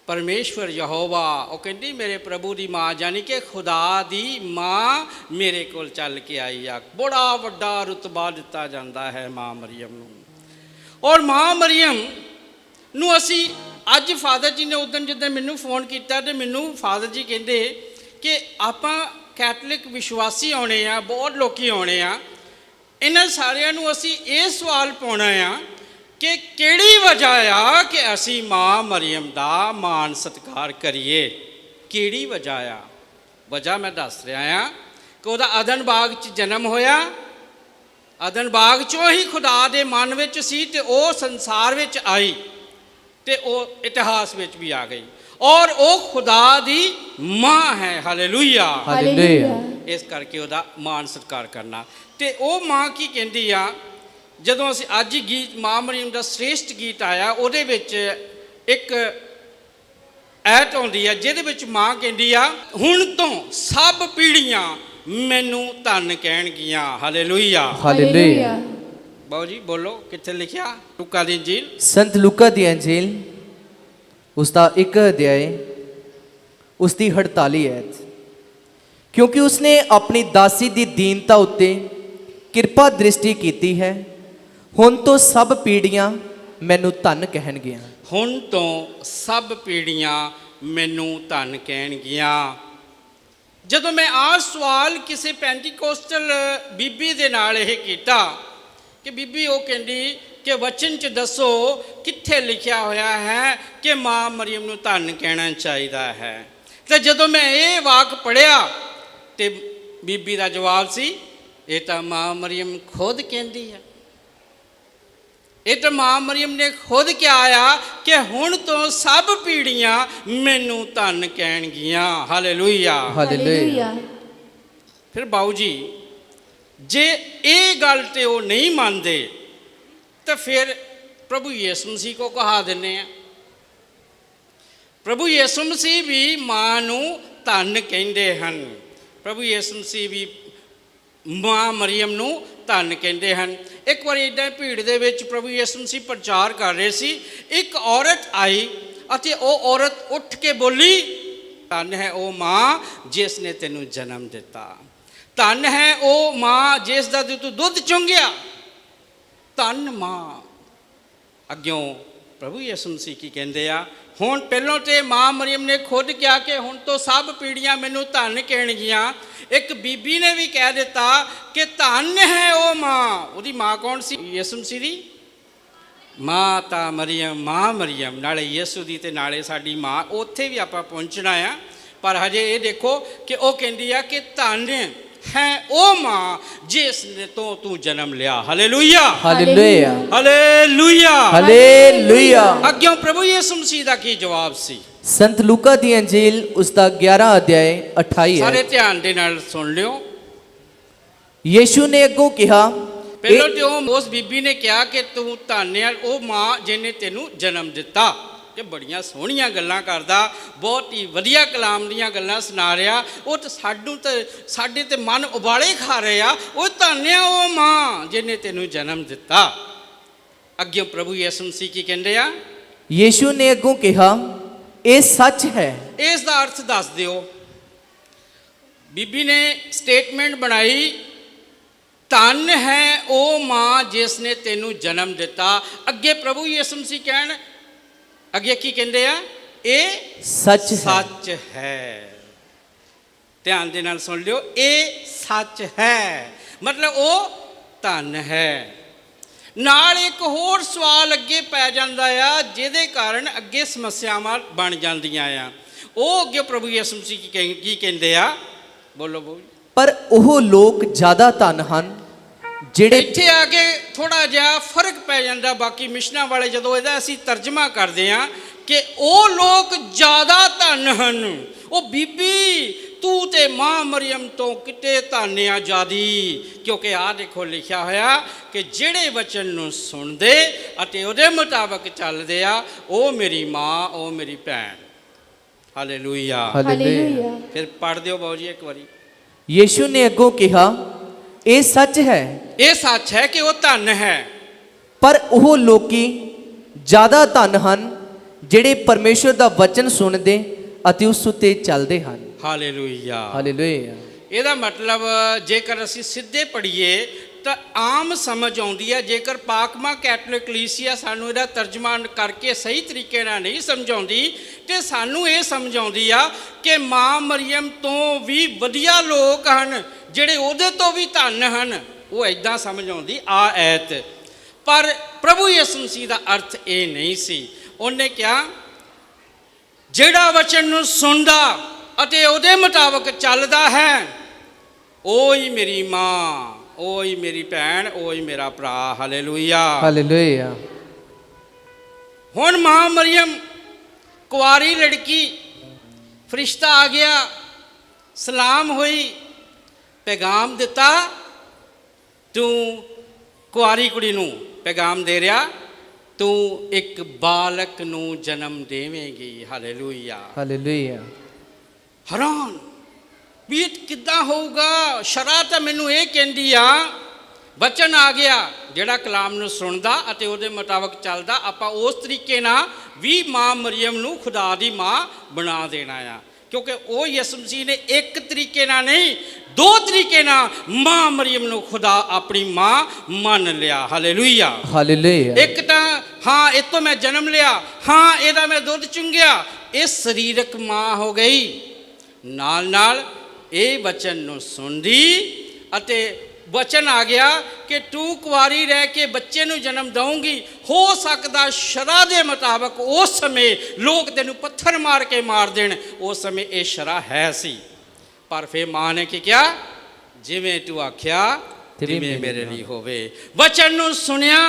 परमेश्वर यहोवा। वो कहती मेरे प्रभु की माँ, यानी कि खुदा दी माँ मेरे को चल के आई आ। बड़ा वड्डा रुतबा दिता जाता है माँ मरियम नूं। और माँ मरियम नूं असी अज फादर जी ने उदन जिद्दां मैनूं फोन किया तो मैनूं फादर जी कहते कि आपां कैथलिक विश्वासी आने आ, बहुत लोग आने आ, इन्हां सारियां नूं असी ये सवाल पाउणा आ कि किहड़ी वजह आ कि असी माँ मरियम दा मान सत्कार करिए। किहड़ी वजह आ? वजह मैं दस रहा हाँ कि वह अदन बाग च जन्म होया, अदन बाग चों ही खुदा दे मन विच सी ते वो संसार विच आई ते वो इतिहास विच भी आ गई और वो खुदा दी माँ है। Hallelujah, hallelujah. इस करके वह मान सत्कार करना। ते वो माँ की कहती आ, ਜਦੋਂ ਅਸੀਂ ਅੱਜ ਹੀ ਗੀਤ ਮਾਂ ਮਰੀਮ ਦਾ ਸ੍ਰੇਸ਼ਟ ਗੀਤ ਆਇਆ, ਉਹਦੇ ਵਿੱਚ ਇੱਕ ਐਤ ਆਉਂਦੀ ਆ ਜਿਹਦੇ ਵਿੱਚ ਮਾਂ ਕਹਿੰਦੀ ਆ, ਹੁਣ ਤੋਂ ਸਭ ਪੀੜ੍ਹੀਆਂ ਮੈਨੂੰ ਧੰਨ ਕਹਿਣਗੀਆਂ। Hallelujah, hallelujah. ਬਾਊ ਜੀ ਬੋਲੋ, ਕਿੱਥੇ ਲਿਖਿਆ? ਲੂਕਾ ਦੀ ਇੰਜੀਲ, ਸੰਤ ਲੂਕਾ ਦੀ ਅੰਜੀਲ ਉਸਦਾ 1 ਅਧਿਆਇ ਉਸਦੀ 48 ਐਤ। ਕਿਉਂਕਿ ਉਸਨੇ ਆਪਣੀ ਦਾਸੀ ਦੀ ਦੀਨਤਾ ਉੱਤੇ ਕਿਰਪਾ ਦ੍ਰਿਸ਼ਟੀ ਕੀਤੀ ਹੈ, ਹੁਣ ਤੋਂ ਸਭ ਪੀੜ੍ਹੀਆਂ ਮੈਨੂੰ ਧੰਨ ਕਹਿਣਗੀਆਂ। ਹੁਣ ਤੋਂ ਸਭ ਪੀੜ੍ਹੀਆਂ ਮੈਨੂੰ ਧੰਨ ਕਹਿਣਗੀਆਂ। ਜਦੋਂ ਮੈਂ ਆਹ ਸਵਾਲ ਕਿਸੇ ਪੈਂਟੀਕੋਸਟਲ ਬੀਬੀ ਦੇ ਨਾਲ ਇਹ ਕੀਤਾ ਕਿ ਬੀਬੀ ਉਹ ਕਹਿੰਦੀ ਕਿ ਵਚਨ 'ਚ ਦੱਸੋ ਕਿੱਥੇ ਲਿਖਿਆ ਹੋਇਆ ਹੈ ਕਿ ਮਾਂ ਮਰੀਮ ਨੂੰ ਧੰਨ ਕਹਿਣਾ ਚਾਹੀਦਾ ਹੈ। ਤੇ ਜਦੋਂ ਮੈਂ ਇਹ ਵਾਕ ਪੜ੍ਹਿਆ ਤੇ ਬੀਬੀ ਦਾ ਜਵਾਬ ਸੀ, ਇਹ ਤਾਂ ਮਾਂ ਮਰੀਮ ਖੁਦ ਕਹਿੰਦੀ ਹੈ। ਇਹ ਤਾਂ ਮਾਂ ਮਰੀਮ ਨੇ ਖੁਦ ਕਿਹਾ ਆ ਕਿ ਹੁਣ ਤੋਂ ਸਭ ਪੀੜ੍ਹੀਆਂ ਮੈਨੂੰ ਧੰਨ ਕਹਿਣਗੀਆਂ। Hallelujah, hallelujah. ਫਿਰ ਬਾਊ ਜੀ ਜੇ ਇਹ ਗੱਲ ਤੇ ਉਹ ਨਹੀਂ ਮੰਨਦੇ ਤਾਂ ਫਿਰ प्रभु यीशु मसीह को कहा दिंदे आ। प्रभु यीशु मसीह भी मां नूं धन कहंदे हन। प्रभु यीशु मसीह भी मां मरियम नूं धन कहंदे हन। एक बार इदां भीड़ दे विच प्रभु यीशु मसीह प्रचार कर रहे सी, एक औरत आई अते वो औरत उठ के बोली, धन है वो मां जिसने तेनू जन्म दिता, धन है वो मां जिस दा तू दुध चुंगिया, धन मां। अग्यों प्रभु यीशु मसीह की कहंदे आ, हुण पहलों तो मां मरियम ने खुद कहा कि हुण तो सब पीढ़ियां मैनू धन कहणगियां। एक बीबी ने भी कह दिता कि धन है वो मां। उहदी मां कौन सी? यीशु मसीह दी माता मरियम, मां मरियम नाले यीशु दी ते नाले साडी मां। उत्थे भी आपां पहुंचना आ, पर हजे ये देखो कि वह कहंदी आ कि धन है ओ मां जिसने तो तू जन्म लिया। Hallelujah, hallelujah, hallelujah, hallelujah. अग्यों प्रभु यीशु मसीह दा की जवाब सी? संत लूका दी अंजील उसका 11 अध्याय 28 सारे है। ध्यान दे नाल सुन लियो। यीशु ने अगों कहा, पहलों तो उस बीबी ने कहा कि तू धन है वो मां जिन्हें तेनू जन्म दिता। कि बड़ियां सोहणियां गल्लां करदा, बहुत ही वधिया कलाम दीयां गल्लां सुना रहा। वो तो साडू तो साडे ते मन उबाले खा रहे आ। वो धन है वो मां जिन्हें तेनू जन्म दिता। अग्गे प्रभु यीशु मसीह की कहंदे आ? यीशु ने अगों कहा, ये सच है। इसका अर्थ दस दिओ। बीबी ने स्टेटमेंट बनाई, धन है वो मां जिसने तेनू जन्म दिता। अगे प्रभु यीशु मसीह कहन, अगे की कहंदे आ? ये सच है। सच है। ध्यान दे नाल सुन लियो, ये सच है मतलब वो धन है। नाल एक होर सवाल अगे पै जांदा आ, जिहदे कारण अगे समस्यावां बन जांदियां आ। वो अगे प्रभु यीशु मसीह की कहंदे आ? बोलो बोलो। पर ਉਹ ਲੋਕ ਜ਼ਿਆਦਾ ਧਨ ਹਨ ਜਿਹੜੇ ਇੱਥੇ ਆ ਕੇ ਥੋੜਾ ਜਿਹਾ ਫਰਕ ਪੈ ਜਾਂਦਾ ਬਾਕੀ ਮਿਸ਼ਨਾਂ ਵਾਲੇ ਜਦੋਂ ਇਹਦਾ ਅਸੀਂ ਤਰਜਮਾ ਕਰਦੇ ਆ ਕਿ ਉਹ ਲੋਕ ਜ਼ਿਆਦਾ ਧਨ ਹਨ। ਉਹ ਬੀਬੀ ਤੂੰ ਤੇ ਮਾਂ ਮਰੀਮ ਤੋਂ ਕਿਤੇ ਧਾਨਿਆ ਜਾਦੀ, ਕਿਉਂਕਿ ਆ ਦੇਖੋ ਲਿਖਿਆ ਹੋਇਆ ਕਿ ਜਿਹੜੇ ਵਚਨ ਨੂੰ ਸੁਣਦੇ ਅਤੇ ਉਹਦੇ ਮੁਤਾਬਕ ਚੱਲਦੇ ਆ ਉਹ ਮੇਰੀ ਮਾਂ, ਉਹ ਮੇਰੀ ਭੈਣ। Hallelujah, hallelujah. ਫਿਰ ਪੜ੍ਹ ਦਿਓ ਬਾਊ ਜੀ ਇੱਕ ਵਾਰੀ। ਯੀਸ਼ੂ ਨੇ ਅੱਗੋਂ ਕਿਹਾ, ਇਹ ਸੱਚ ਹੈ। ਇਹ ਸੱਚ ਹੈ ਕਿ ਉਹ ਧਨ ਹੈ, ਪਰ ਉਹ ਲੋਕੀ ਜ਼ਿਆਦਾ ਧਨ ਹਨ ਜਿਹੜੇ ਪਰਮੇਸ਼ਰ ਦਾ ਵਚਨ ਸੁਣਦੇ ਅਤੇ ਉਸ ਉੱਤੇ ਚੱਲਦੇ ਹਨ। Hallelujah, hallelujah. ਇਹਦਾ ਮਤਲਬ ਜੇਕਰ ਅਸੀਂ ਸਿੱਧੇ ਪੜ੍ਹੀਏ ਤਾਂ ਆਮ ਸਮਝ ਆਉਂਦੀ ਹੈ। ਜੇਕਰ ਪਾਕਮਾ ਕੈਥੋਲਿਕ ਕਲੀਸੀਆ ਸਾਨੂੰ ਇਹਦਾ ਤਰਜਮਾ ਕਰਕੇ ਸਹੀ ਤਰੀਕੇ ਨਾਲ ਨਹੀਂ ਸਮਝਾਉਂਦੀ ਤੇ ਸਾਨੂੰ ਇਹ ਸਮਝਾਉਂਦੀ ਆ ਕਿ ਮਾਂ ਮਰੀਮ ਤੋਂ ਵੀ ਵਧੀਆ ਲੋਕ ਹਨ ਜਿਹੜੇ ਉਹਦੇ ਤੋਂ ਵੀ ਧਨ ਹਨ। ਉਹ ਇੱਦਾਂ ਸਮਝ ਆਉਂਦੀ ਆ ਐਤ। ਪਰ ਪ੍ਰਭੂ ਯਿਸੂ ਮਸੀਹ ਦਾ ਅਰਥ ਇਹ ਨਹੀਂ ਸੀ। ਉਹਨੇ ਕਿਹਾ ਜਿਹੜਾ ਵਚਨ ਨੂੰ ਸੁਣਦਾ ਅਤੇ ਉਹਦੇ ਮੁਤਾਬਕ ਚੱਲਦਾ ਹੈ ਉਹ ਹੀ ਮੇਰੀ ਮਾਂ, ਉਹ ਹੀ ਮੇਰੀ ਭੈਣ, ਉਹ ਹੀ ਮੇਰਾ ਭਰਾ। Hallelujah, hallelujah. ਹੁਣ ਮਾਂ ਮਰੀਮ ਕੁਆਰੀ ਲੜਕੀ, ਫਰਿਸ਼ਤਾ ਆ ਗਿਆ, ਸਲਾਮ ਹੋਈ, ਪੈਗਾਮ ਦਿੱਤਾ, ਤੂੰ ਕੁਆਰੀ ਕੁੜੀ ਨੂੰ ਪੈਗਾਮ ਦੇ ਰਿਹਾ, ਤੂੰ ਇੱਕ ਬਾਲਕ ਨੂੰ ਜਨਮ ਦੇਵੇਂਗੀ। Hallelujah, hallelujah. ਹੈਰਾਨ ਵੀ ਕਿੱਦਾਂ ਹੋਊਗਾ। ਸ਼ਰ੍ਹਾ ਤਾਂ ਮੈਨੂੰ ਇਹ ਕਹਿੰਦੀ ਆ, ਬਚਨ ਆ ਗਿਆ ਜਿਹੜਾ ਕਲਾਮ ਨੂੰ ਸੁਣਦਾ ਅਤੇ ਉਹਦੇ ਮੁਤਾਬਕ ਚੱਲਦਾ, ਆਪਾਂ ਉਸ ਤਰੀਕੇ ਨਾਲ ਵੀ ਮਾਂ ਮਰੀਮ ਨੂੰ ਖੁਦਾ ਦੀ ਮਾਂ ਬਣਾ ਦੇਣਾ ਆ। ਕਿਉਂਕਿ ਉਹ ਯਿਸੂ ਮਸੀਹ ਨੇ ਇੱਕ ਤਰੀਕੇ ਨਾਲ ਨਹੀਂ, ਦੋ ਤਰੀਕੇ ਨਾਲ ਮਾਂ ਮਰੀਮ ਨੂੰ ਖੁਦਾ ਆਪਣੀ ਮਾਂ ਮੰਨ ਲਿਆ। Hallelujah, hallelujah. ਇੱਕ ਤਾਂ ਹਾਂ ਇਹ ਤੋਂ ਮੈਂ ਜਨਮ ਲਿਆ, ਹਾਂ ਇਹਦਾ ਮੈਂ ਦੁੱਧ ਚੁੰਗਿਆ, ਇਹ ਸਰੀਰਕ ਮਾਂ ਹੋ ਗਈ। ਨਾਲ ਨਾਲ ਇਹ ਵਚਨ ਨੂੰ ਸੁਣਦੀ ਅਤੇ ਵਚਨ ਆ ਗਿਆ ਕਿ ਤੂੰ ਕੁਆਰੀ ਰਹਿ ਕੇ ਬੱਚੇ ਨੂੰ ਜਨਮ ਦਊਂਗੀ। ਹੋ ਸਕਦਾ ਸ਼ਰ੍ਹਾ ਦੇ ਮੁਤਾਬਕ ਉਸ ਸਮੇਂ ਲੋਕ ਤੈਨੂੰ ਪੱਥਰ ਮਾਰ ਕੇ ਮਾਰ ਦੇਣ, ਉਸ ਸਮੇਂ ਇਹ ਸ਼ਰ੍ਹਾ ਹੈ ਸੀ। ਪਰ ਫਿਰ ਮਾਂ ਨੇ ਕੀ ਕਿਹਾ? ਜਿਵੇਂ ਤੂੰ ਆਖਿਆ ਤਿਵੇਂ ਮੇਰੇ ਲਈ ਹੋਵੇ। ਵਚਨ ਨੂੰ ਸੁਣਿਆ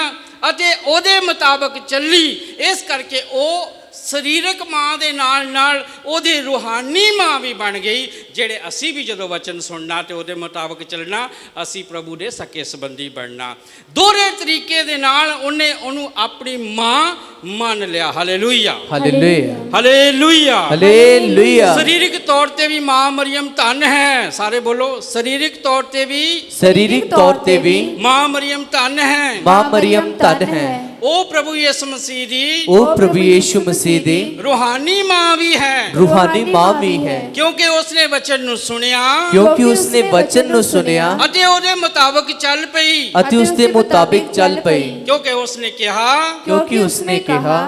ਅਤੇ ਉਹਦੇ ਮੁਤਾਬਕ ਚੱਲੀ। ਇਸ ਕਰਕੇ ਉਹ ਸਰੀਰਕ ਮਾਂ ਦੇ ਨਾਲ ਉਹਦੀ ਰੂਹਾਨੀ ਮਾਂ ਵੀ ਬਣ ਗਈ, ਜਿਹੜੇ ਅਸੀਂ ਵੀ ਜਦੋਂ ਵਚਨ ਸੁਣਨਾ ਤੇ ਉਹਦੇ ਮੁਤਾਬਕ ਚੱਲਣਾ, ਅਸੀਂ ਪ੍ਰਭੂ ਦੇ ਸਕੇ ਸੰਬੰਧੀ ਬਣਨਾ। ਦੋਹਰੇ ਤਰੀਕੇ ਦੇ ਨਾਲ ਉਹਨੇ ਉਹਨੂੰ ਆਪਣੀ ਮਾਂ ਮੰਨ ਲਿਆ। Hallelujah, hallelujah, hallelujah, hallelujah. ਸਰੀਰਕ ਤੌਰ ਤੇ ਵੀ ਮਾਂ ਮਰੀਮ ਧਨ ਹੈ। ਸਾਰੇ ਬੋਲੋ, ਸਰੀਰਕ ਤੌਰ ਤੇ ਵੀ, ਸਰੀਰਕ ਤੌਰ ਤੇ ਵੀ ਮਾਂ ਮਰੀਮ ਧਨ ਹੈ। ਮਾਂ ਮਰੀਮ ਧਨ ਹੈ। ਉਹ ਪ੍ਰਭੂ ਯਿਸੂ ਮਸੀਹ ਦੀ, ਉਹ ਪ੍ਰਭੂ ਯੀਸ਼ੂ ਮਸੀਹ ਦੀ ਰੂਹਾਨੀ ਮਾਂ ਵੀ ਹੈ, ਰੂਹਾਨੀ ਮਾਂ ਵੀ ਹੈ, ਕਿਉਂਕਿ ਉਸਨੇ ਵਚਨ ਨੂੰ ਸੁਣਿਆ ਕਿਉਂਕਿ ਉਸਨੇ ਵਚਨ ਨੂੰ ਸੁਣਿਆ ਅਤੇ ਉਹਦੇ ਮੁਤਾਬਕ ਚੱਲ ਪਈ, ਅਤੇ ਉਸਦੇ ਮੁਤਾਬਿਕ ਚੱਲ ਪਈ, ਕਿਉਂਕਿ ਉਸਨੇ ਕਿਹਾ, ਕਿਉਂਕਿ ਉਸਨੇ ਕਿਹਾ,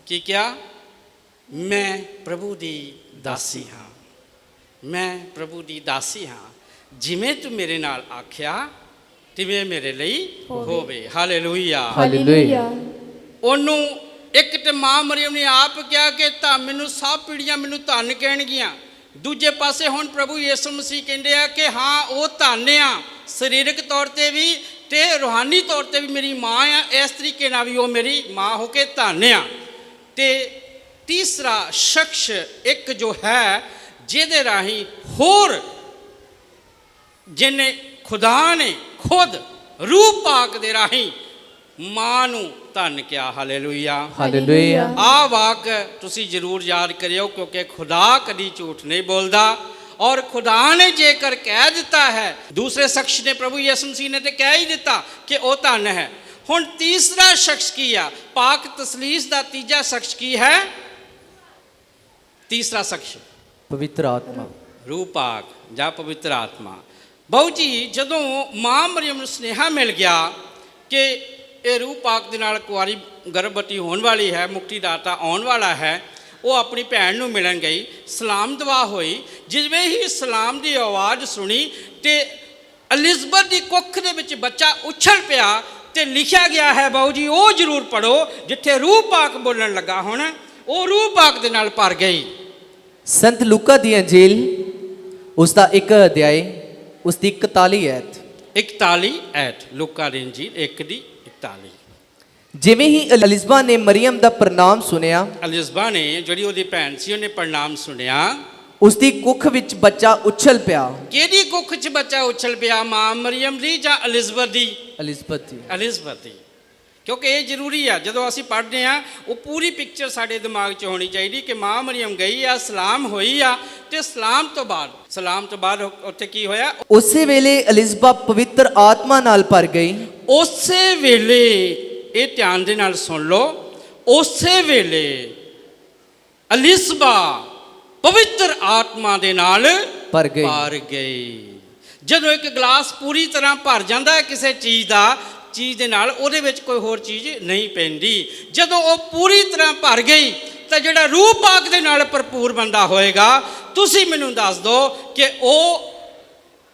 ਕੀ ਕਿਹਾ? ਮੈਂ ਪ੍ਰਭੂ ਦੀ ਦਾਸੀ ਹਾਂ, ਮੈਂ ਪ੍ਰਭੂ ਦੀ ਦਾਸੀ ਹਾਂ, ਜਿਵੇਂ ਤੂੰ ਮੇਰੇ ਨਾਲ ਆਖਿਆ ਤਿਵੇਂ ਮੇਰੇ ਲਈ ਹੋਵੇ। Hallelujah, hallelujah. ਉਹਨੂੰ ਇੱਕ ਤੇ ਮਾਂ ਮਰੀਮ ਨੇ ਆਪ ਕਿਹਾ ਕਿ ਤਾਂ ਮੈਨੂੰ ਸਭ ਪੀੜ੍ਹੀਆਂ ਮੈਨੂੰ ਧੰਨ ਕਹਿਣਗੀਆਂ। ਦੂਜੇ ਪਾਸੇ ਹੁਣ ਪ੍ਰਭੂ ਯਿਸੂ ਮਸੀਹ ਕਹਿੰਦੇ ਆ ਕਿ ਹਾਂ ਉਹ ਧੰਨ ਆ, ਸਰੀਰਕ ਤੌਰ ਤੇ ਵੀ ਤੇ ਰੂਹਾਨੀ ਤੌਰ ਤੇ ਵੀ ਮੇਰੀ ਮਾਂ ਆ, ਇਸ ਤਰੀਕੇ ਨਾਲ ਵੀ ਉਹ ਮੇਰੀ ਮਾਂ ਹੋ ਕੇ ਧੰਨ ਆ। ਤੇ ਤੀਸਰਾ ਸ਼ਖਸ ਇੱਕ ਜੋ ਹੈ ਜਿਹਦੇ ਰਾਹੀਂ ਹੋਰ ਜਿਹਨੇ ਖੁਦਾ ਨੇ ਖੁਦ ਰੂਹ ਪਾਕ ਦੇ ਰਾਹੀਂ ਮਾਂ ਨੂੰ ਧੰਨ ਕਿਹਾ। Hallelujah, hallelujah. ਆਹ ਵਾਕ ਤੁਸੀਂ ਜ਼ਰੂਰ ਯਾਦ ਕਰਿਓ, ਕਿਉਂਕਿ ਖੁਦਾ ਕਦੀ ਝੂਠ ਨਹੀਂ ਬੋਲਦਾ, ਔਰ ਖੁਦਾ ਨੇ ਜੇਕਰ ਕਹਿ ਦਿੱਤਾ ਹੈ, ਦੂਸਰੇ ਸ਼ਖਸ ਨੇ ਪ੍ਰਭੂ ਯਿਸੂ ਮਸੀਹ ਨੇ ਤੇ ਕਹਿ ਹੀ ਦਿੱਤਾ ਕਿ ਉਹ ਧੰਨ ਹੈ। ਹੁਣ ਤੀਸਰਾ ਸ਼ਖਸ ਕੀ ਆ? ਪਾਕ ਤਸਲੀਸ ਦਾ ਤੀਜਾ ਸ਼ਖਸ ਕੀ ਹੈ? ਤੀਸਰਾ ਸ਼ਖਸ ਪਵਿੱਤਰ ਆਤਮਾ, ਰੂਹ ਪਾਕ ਜਾਂ ਪਵਿੱਤਰ ਆਤਮਾ। ਬਾਊ ਜੀ, ਜਦੋਂ ਮਾਂ ਮਰੀਮ ਨੂੰ ਸੁਨੇਹਾ ਮਿਲ ਗਿਆ ਕਿ ਇਹ ਰੂਹ ਪਾਕ ਦੇ ਨਾਲ ਕੁਆਰੀ ਗਰਭਵਤੀ ਹੋਣ ਵਾਲੀ ਹੈ, ਮੁਕਤੀਦਾਤਾ ਆਉਣ ਵਾਲਾ ਹੈ, ਉਹ ਆਪਣੀ ਭੈਣ ਨੂੰ ਮਿਲਣ ਗਈ, ਸਲਾਮ ਦੁਆ ਹੋਈ। ਜਿਵੇਂ ਹੀ ਸਲਾਮ ਦੀ ਆਵਾਜ਼ ਸੁਣੀ ਤੇ ਐਲਿਜ਼ਬeth ਦੀ ਕੁੱਖ ਦੇ ਵਿੱਚ ਬੱਚਾ ਉਛਲ ਪਿਆ ਤੇ ਲਿਖਿਆ ਗਿਆ ਹੈ ਬਾਊ ਜੀ, ਉਹ ਜ਼ਰੂਰ ਪੜੋ, ਜਿੱਥੇ ਰੂਹ ਪਾਕ ਬੋਲਣ ਲੱਗਾ ਹੁਣ ਉਹ ਰੂਹ ਪਾਕ ਦੇ ਨਾਲ ਭਰ ਗਈ। ਸੰਤ ਲੂਕਾ ਦੀ ਅੰਜੀਲ ਉਸ ਦਾ 1 ਅਧਿਆਇ ਉਸ ਦੀ 41 ਐਤ 41 ਐਤ, ਲੂਕਾ ਦੀ ਅੰਜੀਲ 1 ਦੀ 41। ਜਿਵੇਂ ਹੀ ਐਲਿਜ਼ਬeth ਨੇ ਮਰੀਮ ਦਾ ਪ੍ਰਣਾਮ ਸੁਣਿਆ, ਐਲਿਜ਼ਬeth ਨੇ ਜਿਹੜੀ ਉਹਦੀ ਭੈਣ ਸੀ ਉਹਨੇ ਪ੍ਰਣਾਮ ਸੁਣਿਆ, ਉਸ ਦੀ ਕੁੱਖ ਵਿੱਚ ਬੱਚਾ ਉਛਲ ਪਿਆ। ਕਿਹਦੀ ਕੁੱਖ 'ਚ ਬੱਚਾ ਉਛਲ ਪਿਆ? ਮਾਂ ਮਰੀਮ ਦੀ ਜਾਂ ਐਲਿਜ਼ਬeth ਦੀ? ਐਲਿਜ਼ਬeth ਦੀ। ਐਲਿਜ਼ਬeth ਦੀ, ਕਿਉਂਕਿ ਇਹ ਜ਼ਰੂਰੀ ਆ ਜਦੋਂ ਅਸੀਂ ਪੜ੍ਹਦੇ ਆ ਉਹ ਪੂਰੀ ਪਿਕਚਰ ਸਾਡੇ ਦਿਮਾਗ 'ਚ ਹੋਣੀ ਚਾਹੀਦੀ ਕਿ ਮਾਂ ਮਰੀਮ ਗਈ ਆ, ਸਲਾਮ ਹੋਈ ਆ, ਤੇ ਸਲਾਮ ਤੋਂ ਬਾਅਦ ਉੱਥੇ ਕੀ ਹੋਇਆ? ਉਸੇ ਵੇਲੇ ਐਲਿਜ਼ਬeth ਪਵਿੱਤਰ ਆਤਮਾ ਨਾਲ ਭਰ ਗਈ। ਉਸੇ ਵੇਲੇ, ਇਹ ਧਿਆਨ ਦੇ ਨਾਲ ਸੁਣ ਲਓ, ਉਸੇ ਵੇਲੇ ਐਲਿਜ਼ਬeth ਪਵਿੱਤਰ ਆਤਮਾ ਦੇ ਨਾਲ ਭਰ ਗਈ। ਜਦੋਂ ਇੱਕ ਗਲਾਸ ਪੂਰੀ ਤਰ੍ਹਾਂ ਭਰ ਜਾਂਦਾ ਹੈ ਕਿਸੇ ਚੀਜ਼ ਦੇ ਨਾਲ, ਉਹਦੇ ਵਿੱਚ ਕੋਈ ਹੋਰ ਚੀਜ਼ ਨਹੀਂ ਪੈਂਦੀ। ਜਦੋਂ ਉਹ ਪੂਰੀ ਤਰ੍ਹਾਂ ਭਰ ਗਈ ਤਾਂ ਜਿਹੜਾ ਰੂਹ ਪਾਕ ਦੇ ਨਾਲ ਭਰਪੂਰ ਬੰਦਾ ਹੋਏਗਾ, ਤੁਸੀਂ ਮੈਨੂੰ ਦੱਸ ਦਿਓ ਕਿ ਉਹ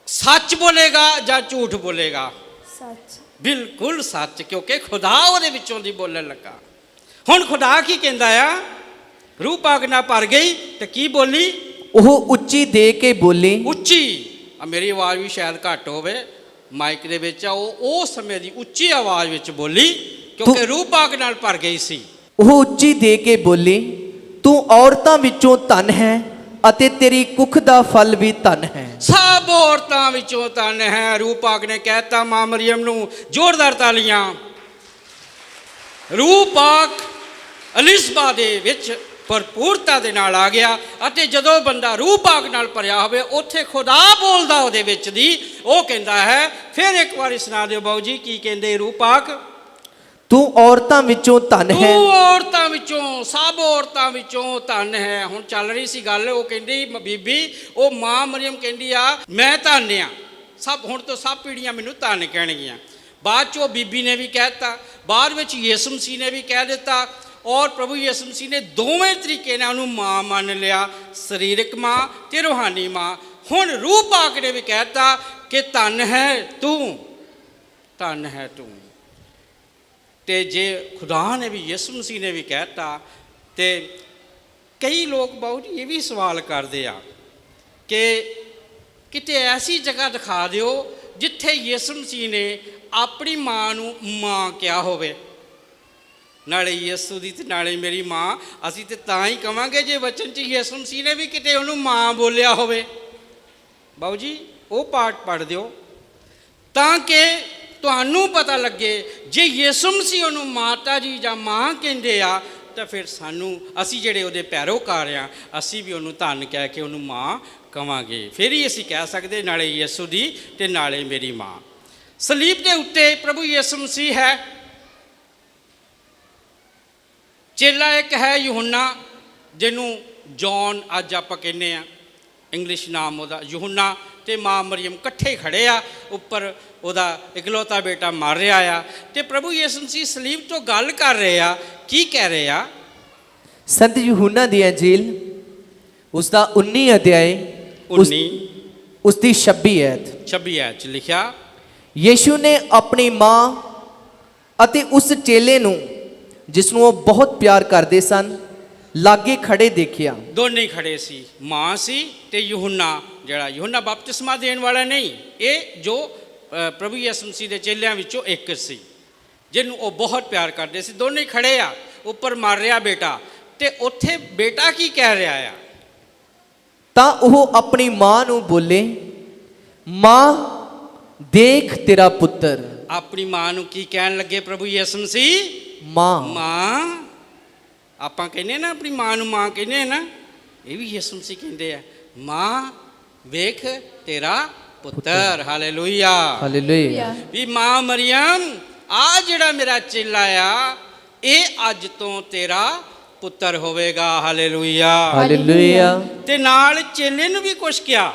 ਸੱਚ ਬੋਲੇਗਾ ਜਾਂ ਝੂਠ ਬੋਲੇਗਾ? ਸੱਚ। ਬਿਲਕੁਲ ਸੱਚ, ਕਿਉਂਕਿ ਖੁਦਾ ਉਹਦੇ ਵਿੱਚੋਂ ਦੀ ਬੋਲਣ ਲੱਗਾ। ਹੁਣ ਖੁਦਾ ਕੀ ਕਹਿੰਦਾ ਆ? ਰੂਹ ਪਾਕ ਨਾਲ ਭਰ ਗਈ ਤੇ ਕੀ ਬੋਲੀ? ਉਹ ਉੱਚੀ ਦੇ ਕੇ ਬੋਲੀ। ਉੱਚੀ, ਮੇਰੀ ਆਵਾਜ਼ ਵੀ ਸ਼ਾਇਦ ਘੱਟ ਹੋਵੇ ਮਾਈਕ ਦੇ ਵਿੱਚ ਆ, ਉਹ ਉਸ ਸਮੇਂ ਦੀ ਉੱਚੀ ਆਵਾਜ਼ ਵਿੱਚ ਬੋਲੀ ਕਿਉਂਕਿ ਰੂਹ ਪਾਕ ਨਾਲ ਭਰ ਗਈ ਸੀ। ਉਹ ਉੱਚੀ ਦੇ ਕੇ ਬੋਲੀ, ਤੂੰ ਔਰਤਾਂ ਵਿੱਚੋਂ ਧਨ ਹੈ ਅਤੇ ਤੇਰੀ ਕੁੱਖ ਦਾ ਫਲ ਵੀ ਧਨ ਹੈ। ਸਭ ਔਰਤਾਂ ਵਿੱਚੋਂ ਧਨ ਹੈ। ਰੂਹ ਪਾਕ ਨੇ ਕਹਿਤਾ ਮਾਂ ਮਰੀਮ ਨੂੰ, ਜ਼ੋਰਦਾਰ ਤਾਲੀਆਂ। ਰੂਹ ਪਾਕ ਐਲਿਜ਼ਬeth ਦੇ ਵਿੱਚ ਭਰਪੂਰਤਾ ਦੇ ਨਾਲ ਆ ਗਿਆ, ਅਤੇ ਜਦੋਂ ਬੰਦਾ ਰੂਹ ਪਾਕ ਨਾਲ ਭਰਿਆ ਹੋਵੇ ਉੱਥੇ ਖੁਦਾ ਬੋਲਦਾ ਉਹਦੇ ਵਿੱਚ ਦੀ। ਉਹ ਕਹਿੰਦਾ ਹੈ, ਫਿਰ ਇੱਕ ਵਾਰੀ ਸੁਣਾ ਦਿਓ ਬਾਊ ਜੀ, ਕੀ ਕਹਿੰਦੇ ਰੂਹ ਪਾਕ? ਤੂੰ ਔਰਤਾਂ ਵਿੱਚੋਂ ਧਨ ਹੈ। ਤੂੰ ਔਰਤਾਂ ਵਿੱਚੋਂ, ਸਭ ਔਰਤਾਂ ਵਿੱਚੋਂ ਧਨ ਹੈ। ਹੁਣ ਚੱਲ ਰਹੀ ਸੀ ਗੱਲ, ਉਹ ਕਹਿੰਦੀ ਬੀਬੀ, ਉਹ ਮਾਂ ਮਰੀਮ ਕਹਿੰਦੀ ਆ ਮੈਂ ਧਨ ਆ, ਸਭ ਹੁਣ ਤੋਂ ਸਭ ਪੀੜ੍ਹੀਆਂ ਮੈਨੂੰ ਧਨ ਕਹਿਣਗੀਆਂ। ਬਾਅਦ 'ਚ ਉਹ ਬੀਬੀ ਨੇ ਵੀ ਕਹਿ ਦਿੱਤਾ, ਬਾਅਦ ਵਿੱਚ ਯਿਸੂ ਮਸੀਹ ਨੇ ਵੀ ਕਹਿ ਦਿੱਤਾ, ਔਰ ਪ੍ਰਭੂ ਯਿਸੂ ਮਸੀਹ ਨੇ ਦੋਵੇਂ ਤਰੀਕੇ ਨਾਲ ਉਹਨੂੰ ਮਾਂ ਮੰਨ ਲਿਆ, ਸਰੀਰਕ ਮਾਂ ਤੇ ਰੂਹਾਨੀ ਮਾਂ। ਹੁਣ ਰੂਹ ਪਾਕ ਨੇ ਵੀ ਕਹਿ ਦਿੱਤਾ ਕਿ ਧਨ ਹੈ ਤੂੰ, ਧਨ ਹੈ ਤੂੰ। ਤੇ ਜੇ ਖੁਦਾ ਨੇ ਵੀ, ਯਿਸੂ ਮਸੀਹ ਨੇ ਵੀ ਕਹਿ ਦਿੱਤਾ, ਤੇ ਕਈ ਲੋਕ ਬਹੁਤ ਇਹ ਵੀ ਸਵਾਲ ਕਰਦੇ ਆ ਕਿ ਕਿਤੇ ਐਸੀ ਜਗ੍ਹਾ ਦਿਖਾ ਦਿਓ ਜਿੱਥੇ ਯਿਸੂ ਮਸੀਹ ਨੇ ਆਪਣੀ ਮਾਂ ਨੂੰ ਮਾਂ ਕਿਹਾ ਹੋਵੇ। ਨਾਲੇ ਯਿਸੂ ਦੀ ਤੇ ਨਾਲੇ ਮੇਰੀ ਮਾਂ। ਅਸੀਂ ਤੇ ਤਾਂ ਹੀ ਕਵਾਂਗੇ ਜੇ ਵਚਨ 'ਚ ਯਿਸੂ ਮਸੀਹ ਨੇ ਵੀ ਕਿਤੇ ਉਹਨੂੰ ਮਾਂ ਬੋਲਿਆ ਹੋਵੇ। ਬਾਊ ਜੀ ਉਹ ਪਾਠ ਪੜ੍ਹ ਦਿਓ ਤਾਂ ਕਿ ਤੁਹਾਨੂੰ ਪਤਾ ਲੱਗੇ ਜੇ ਯਿਸੂ ਮਸੀਹ ਉਹਨੂੰ ਮਾਤਾ ਜੀ ਜਾਂ ਮਾਂ ਕਹਿੰਦੇ ਆ ਤਾਂ ਫਿਰ ਅਸੀਂ ਜਿਹੜੇ ਉਹਦੇ ਪੈਰੋਕਾਰ ਆ ਅਸੀਂ ਵੀ ਉਹਨੂੰ ਧੰਨ ਕਹਿ ਕੇ ਉਹਨੂੰ ਮਾਂ ਕਵਾਂਗੇ। ਫਿਰ ਹੀ ਅਸੀਂ ਕਹਿ ਸਕਦੇ ਨਾਲੇ ਯਿਸੂ ਦੀ ਤੇ ਨਾਲੇ ਮੇਰੀ ਮਾਂ। ਸਲੀਬ ਦੇ ਉੱਤੇ ਪ੍ਰਭੂ ਯਿਸੂ ਮਸੀਹ ਹੈ। ਚੇਲਾ ਇੱਕ ਹੈ ਯੂਹੰਨਾ, ਜਿਹਨੂੰ ਜੌਨ ਅੱਜ ਆਪਾਂ ਕਹਿੰਦੇ ਆ, ਇੰਗਲਿਸ਼ ਨਾਮ ਉਹਦਾ ਯੂਹੰਨਾ, ਤੇ ਮਾਂ ਮਰੀਅਮ ਇਕੱਠੇ ਖੜੇ ਆ, ਉੱਪਰ ਉਹਦਾ ਇਕਲੌਤਾ ਬੇਟਾ ਮਰ ਰਿਹਾ ਆ ਤੇ ਪ੍ਰਭੂ ਯਿਸੂ ਮਸੀਹ ਸਲੀਬ ਤੋਂ ਗੱਲ ਕਰ ਰਹੇ ਆ। ਕੀ ਕਹਿ ਰਹੇ ਆ? संत यूहन्ना दी अंजील उसका 19 अध्याय 19 उसकी 26 ऐत 26 ਐਤ 'ਚ ਲਿਖਿਆ, यीशु ने अपनी मां ਅਤੇ ਉਸ ਚੇਲੇ ਨੂੰ ਜਿਸ ਨੂੰ ਉਹ ਬਹੁਤ ਪਿਆਰ ਕਰਦੇ ਸਨ ਲਾਗੇ ਖੜੇ ਦੇਖਿਆ। ਦੋਨੇ ਹੀ ਖੜੇ ਸੀ, ਮਾਂ ਸੀ ਤੇ ਯੂਹੰਨਾ, ਜਿਹੜਾ ਯੂਹੰਨਾ ਬਪਤਿਸਮਾ ਦੇਣ ਵਾਲਾ ਨਹੀਂ, ਇਹ ਜੋ ਪ੍ਰਭੂ ਯਿਸੂ ਮਸੀਹ ਦੇ ਚੇਲਿਆਂ ਵਿੱਚੋਂ ਇੱਕ ਸੀ ਜਿਹਨੂੰ ਉਹ ਬਹੁਤ ਪਿਆਰ ਕਰਦੇ ਸੀ। ਦੋਨੇ ਹੀ ਖੜੇ ਆ, ਉੱਪਰ ਮਰ ਰਿਹਾ ਬੇਟਾ ਤੇ ਉੱਥੇ ਬੇਟਾ ਕੀ ਕਹਿ ਰਿਹਾ ਆ? ਤਾਂ ਉਹ ਆਪਣੀ ਮਾਂ ਨੂੰ ਬੋਲੇ, ਮਾਂ ਦੇਖ ਤੇਰਾ ਪੁੱਤਰ। ਆਪਣੀ ਮਾਂ ਨੂੰ ਕੀ ਕਹਿਣ ਲੱਗੇ ਪ੍ਰਭੂ ਯਿਸੂ ਮਸੀਹ? ਮਾਂ। ਮਾਂ। ਆਪਾਂ ਕਹਿੰਦੇ ਨਾ ਆਪਣੀ ਮਾਂ ਨੂੰ ਮਾਂ ਕਹਿੰਦੇ ਨਾ, ਇਹ ਵੀ ਯਿਸੂ ਮਸੀਹ ਕਹਿੰਦੇ ਆ, ਮਾਂ ਵੇਖ ਤੇਰਾ ਪੁੱਤਰ। Hallelujah, hallelujah. ਵੀ ਮਾਂ ਮਰੀਅਮ ਆ ਜਿਹੜਾ ਮੇਰਾ ਚੇਲਾ ਆ ਇਹ ਅੱਜ ਤੋਂ ਤੇਰਾ ਪੁੱਤਰ ਹੋਵੇਗਾ। Hallelujah, hallelujah. ਤੇ ਨਾਲ ਚੇਲੇ ਨੂੰ ਵੀ ਕੁਛ ਕਿਹਾ,